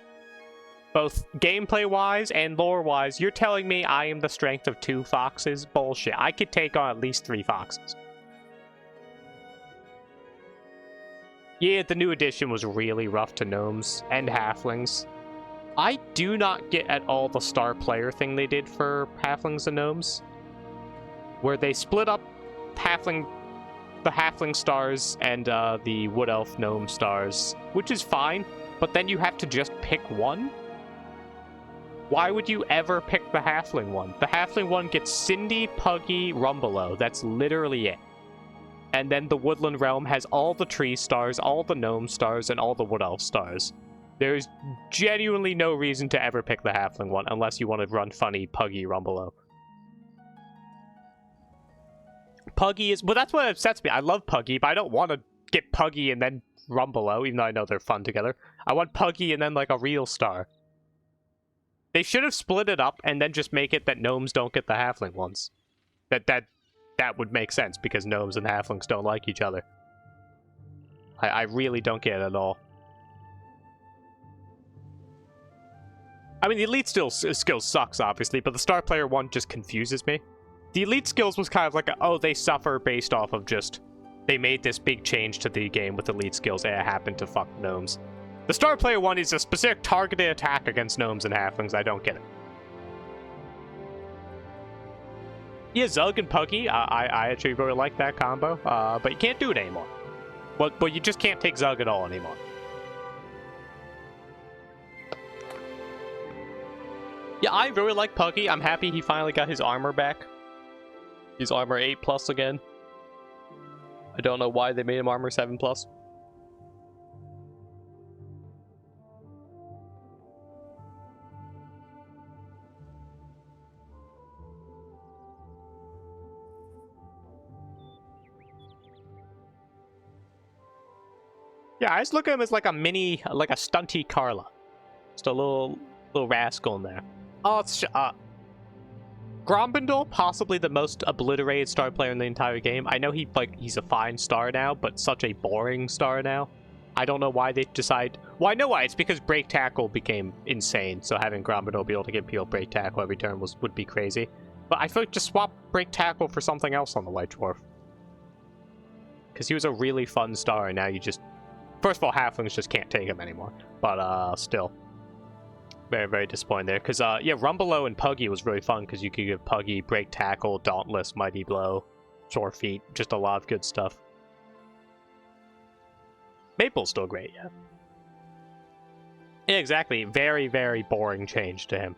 [SPEAKER 1] Both gameplay-wise and lore-wise, you're telling me I am the strength of 2 foxes? Bullshit. I could take on at least 3 foxes. Yeah, the new edition was really rough to gnomes and halflings. I do not get at all the star player thing they did for halflings and gnomes, where they split up the halfling stars and the wood elf gnome stars, which is fine, but then you have to just pick one? Why would you ever pick the halfling one? The halfling one gets Cindy, Puggy, Rumbelow. That's literally it. And then the woodland realm has all the tree stars, all the gnome stars, and all the wood elf stars. There's genuinely no reason to ever pick the halfling one, unless you want to run funny Puggy Rumbelow. Puggy is... Well, that's what upsets me. I love Puggy, but I don't want to get Puggy and then Rumbelow, even though I know they're fun together. I want Puggy and then, like, a real star. They should have split it up and then just make it that gnomes don't get the halfling ones. That would make sense, because gnomes and halflings don't like each other. I really don't get it at all. I mean, the elite skills sucks, obviously, but the star player one just confuses me. The elite skills was kind of like, oh, they suffer based off of just... They made this big change to the game with elite skills, and it happened to fuck gnomes. The star player one is a specific targeted attack against gnomes and halflings. I don't get it. Yeah, Zug and Puggy, I actually really like that combo, but you can't do it anymore. Well, you just can't take Zug at all anymore. Yeah, I really like Puggy. I'm happy he finally got his armor back. He's armor 8+ again. I don't know why they made him armor 7+. Yeah, I just look at him as like a mini, like a stunty Carla. Just a little rascal in there. Oh, it's Grombendel, possibly the most obliterated star player in the entire game. I know he's a fine star now, but such a boring star now. I don't know why they decide. Well, I know why. It's because break tackle became insane. So having Grombendel be able to give people break tackle every turn would be crazy. But I feel like just swap break tackle for something else on the White Dwarf. Because he was a really fun star, and now you just... First of all, halflings just can't take him anymore. But still. Very, very disappointing there. Because, yeah, Rumbelow and Puggy was really fun, because you could give Puggy break tackle, dauntless, mighty blow, sore feet, just a lot of good stuff. Maple's still great, yeah. Yeah, exactly. Very, very boring change to him.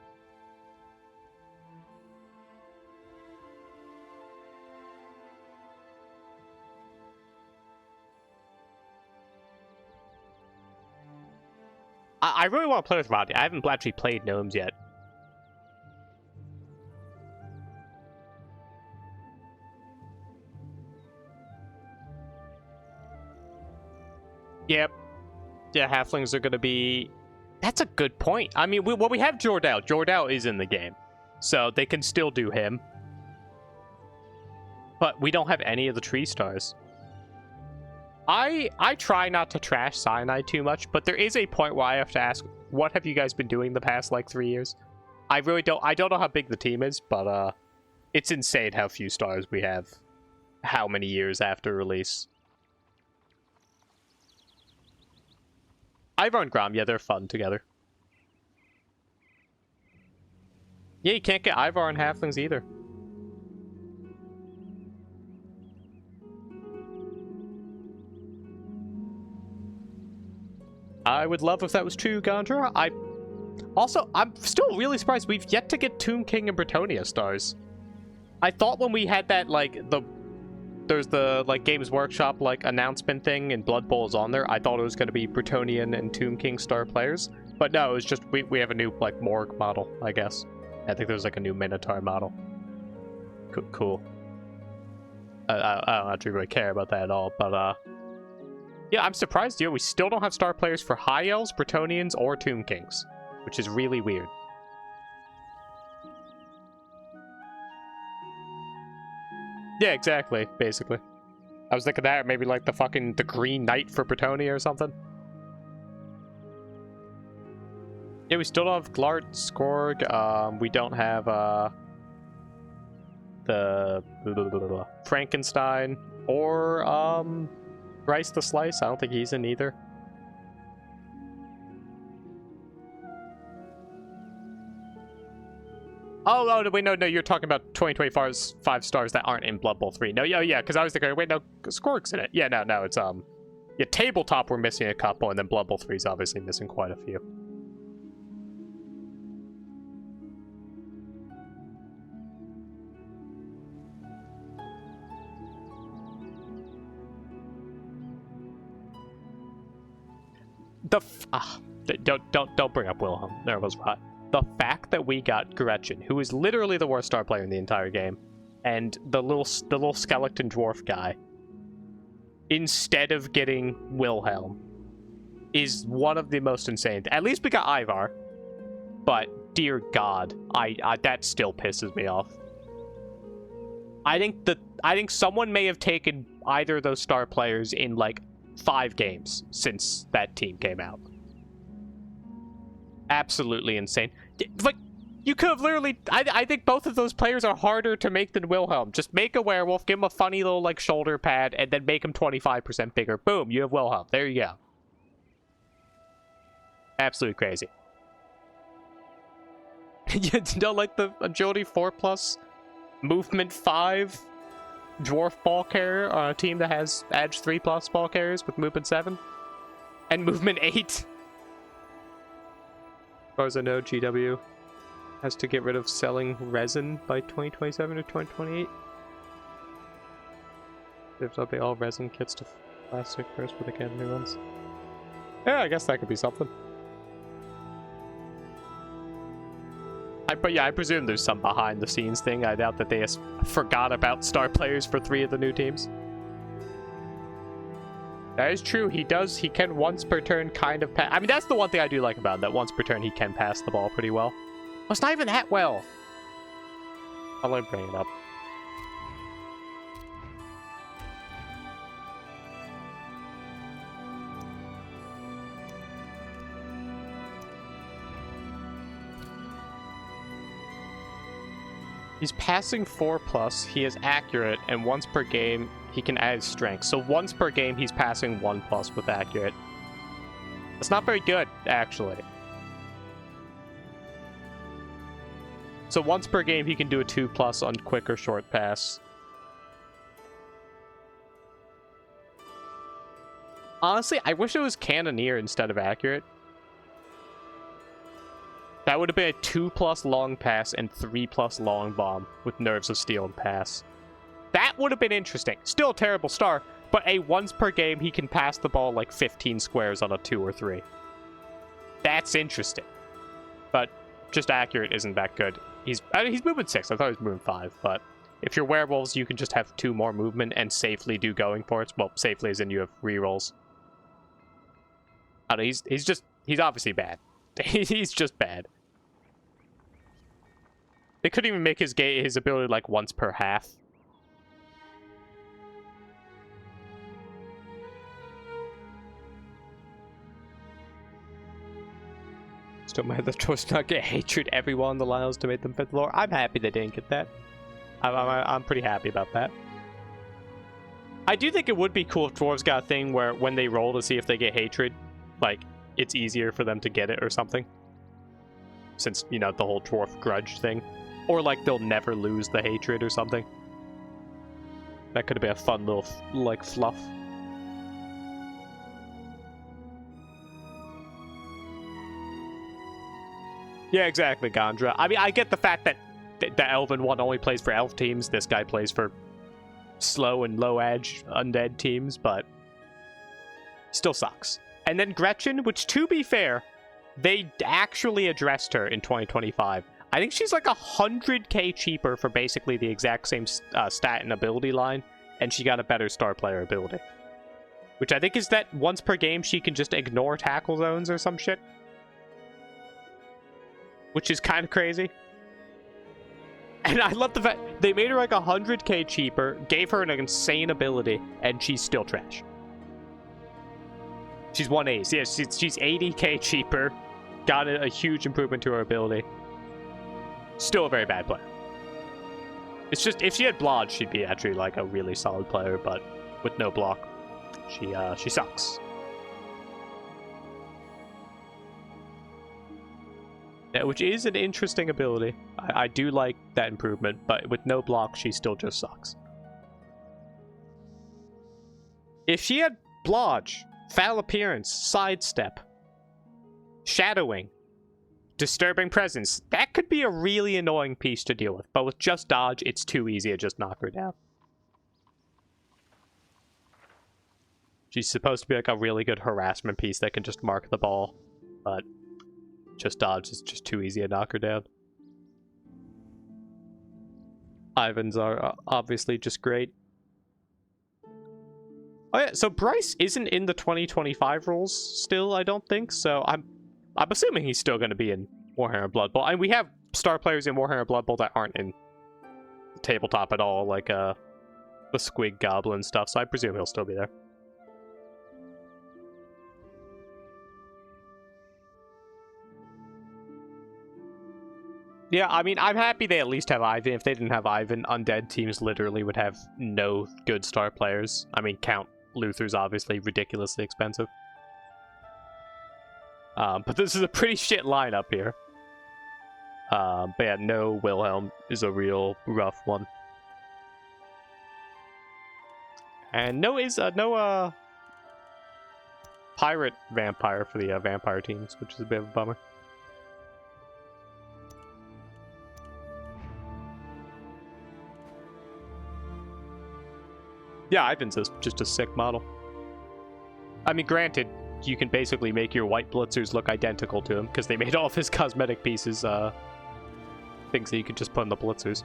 [SPEAKER 1] I really want to play with Rodney. I haven't actually played gnomes yet. Yep. Yeah, halflings are going to be... That's a good point. I mean, we have Jordell. Jordell is in the game. So they can still do him. But we don't have any of the tree stars. I try not to trash Cyanide too much, but there is a point where I have to ask, what have you guys been doing the past, like, 3 years? I don't know how big the team is, but, it's insane how few stars we have. How many years after release. Ivor and Grom, yeah, they're fun together. Yeah, you can't get Ivor and halflings either. I would love if that was true, Gondra. I'm still really surprised we've yet to get Tomb King and Bretonia stars. I thought when we had that, like, there's the, like, Games Workshop, like, announcement thing and Blood Bowl is on there, I thought it was going to be Bretonian and Tomb King star players. But no, it was just, we have a new, like, Morg model, I guess. I think there's, like, a new Minotaur model. Cool. I don't actually really care about that at all, but, yeah, I'm surprised, we still don't have star players for High Elves, Bretonians, or Tomb Kings, which is really weird. Yeah, exactly, basically. I was thinking that, maybe like the Green Knight for Bretonia or something. Yeah, we still don't have Glart, Skorg, we don't have, the Frankenstein, or, Bryce the Slice. I don't think he's in either. Oh, wait, no, you're talking about 2025's 5 stars that aren't in Blood Bowl 3. No, yeah, because I was thinking, wait, no, Skorg's in it. Yeah, no, it's, yeah, Tabletop we're missing a couple, and then Blood Bowl 3's obviously missing quite a few. Don't bring up Wilhelm. There was right. The fact that we got Gretchen, who is literally the worst star player in the entire game, and the little skeleton dwarf guy, instead of getting Wilhelm, is one of the most insane. At least we got Ivar, but dear God, I that still pisses me off. I think someone may have taken either of those star players in like 5 games since that team came out. Absolutely insane. Like, you could have literally... I think both of those players are harder to make than Wilhelm. Just make a werewolf, give him a funny little, like, shoulder pad, and then make him 25% bigger. Boom, you have Wilhelm. There you go. Absolutely crazy. You don't like the agility 4+, movement 5, dwarf ball carrier on a team that has edge 3+ ball carriers with movement 7? And movement 8? As far as I know, GW has to get rid of selling resin by 2027 or 2028. If not, they all resin kits to plastic first for the academy ones. Yeah, I guess that could be something. But yeah, I presume there's some behind the scenes thing. I doubt that they just forgot about star players for 3 of the new teams. That is true. He can once per turn kind of pass. I mean, that's the one thing I do like about him, that once per turn he can pass the ball pretty well. Well, it's not even that well. I'll let him bring it up. He's passing 4+, he is accurate, and once per game, he can add strength. So once per game, he's passing 1+ with accurate. That's not very good, actually. So once per game, he can do a 2+ on quick or short pass. Honestly, I wish it was Cannoneer instead of accurate. That would have been a 2+ long pass and 3+ long bomb with Nerves of Steel and pass. That would have been interesting. Still a terrible star, but a once per game he can pass the ball like 15 squares on a 2 or 3. That's interesting. But just accurate isn't that good. He's movement 6. I thought he was movement 5, but if you're werewolves, you can just have 2 more movement and safely do going ports. Well, safely as in you have rerolls. I don't know, he's obviously bad. He's just bad. They couldn't even make his ability like once per half. Still mad that Troy's not get hatred everyone on the Lions to make them fit the lore. I'm happy they didn't get that. I'm pretty happy about that. I do think it would be cool if Dwarves got a thing where when they roll to see if they get hatred, like, it's easier for them to get it or something. Since, you know, the whole dwarf grudge thing. Or, like, they'll never lose the hatred or something. That could have been a fun little, like, fluff. Yeah, exactly, Gondra. I mean, I get the fact that the Elven one only plays for elf teams. This guy plays for slow and low edge undead teams, but still sucks. And then Gretchen, which, to be fair, they actually addressed her in 2025. I think she's like 100k cheaper for basically the exact same stat and ability line, and she got a better star player ability. Which I think is that once per game she can just ignore tackle zones or some shit. Which is kind of crazy. And I love the fact they made her like 100k cheaper, gave her an insane ability, and she's still trash. She's 1 ace. Yeah, she's 80k cheaper, got a huge improvement to her ability. Still a very bad player. It's just, if she had Blodge, she'd be actually like a really solid player, but with no block, she sucks. Yeah, which is an interesting ability. I do like that improvement, but with no block, she still just sucks. If she had Blodge, Foul Appearance, Sidestep, Shadowing, Disturbing Presence, that could be a really annoying piece to deal with, but with just Dodge, it's too easy to just knock her down. She's supposed to be like a really good harassment piece that can just mark the ball, but just Dodge is just too easy to knock her down. Ivans are obviously just great. Oh yeah, so Bryce isn't in the 2025 rules still, I don't think, so I'm assuming he's still going to be in Warhammer Blood Bowl. And we have star players in Warhammer Blood Bowl that aren't in the tabletop at all, like the Squig Goblin stuff, so I presume he'll still be there. Yeah, I mean, I'm happy they at least have Ivan. If they didn't have Ivan, Undead teams literally would have no good star players. I mean, Count Luther's obviously ridiculously expensive. But this is a pretty shit lineup here. But yeah, no Wilhelm is a real rough one. And no Pirate Vampire for the Vampire teams, which is a bit of a bummer. Yeah, Ivan's just a sick model. I mean, granted, you can basically make your white blitzers look identical to him, because they made all of his cosmetic pieces things that you could just put in the blitzers.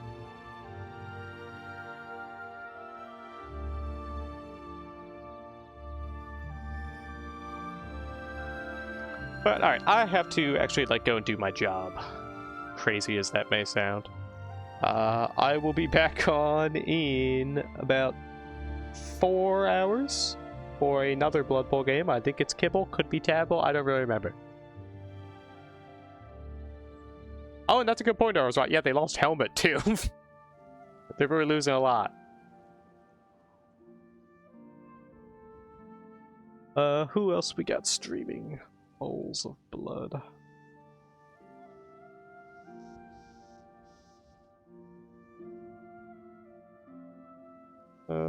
[SPEAKER 1] But alright, I have to actually like go and do my job. Crazy as that may sound. I will be back on in about 4 hours for another Blood Bowl game. I think it's Kibble, could be Tabble, I don't really remember. Oh, and that's a good point, I was right. Yeah, they lost Helmet too. They were losing a lot. Who else we got streaming? Bowls of Blood.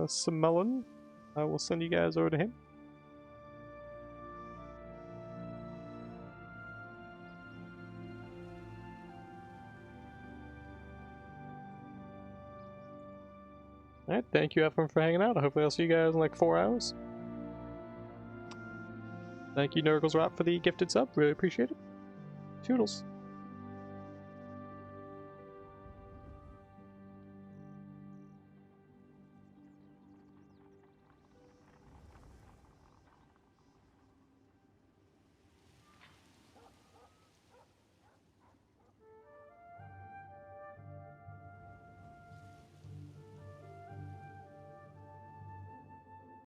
[SPEAKER 1] Samelon. I will send you guys over to him. Alright, thank you everyone for hanging out. Hopefully I'll see you guys in like 4 hours. Thank you, Nurgles Rap, for the gifted sub. Really appreciate it. Toodles.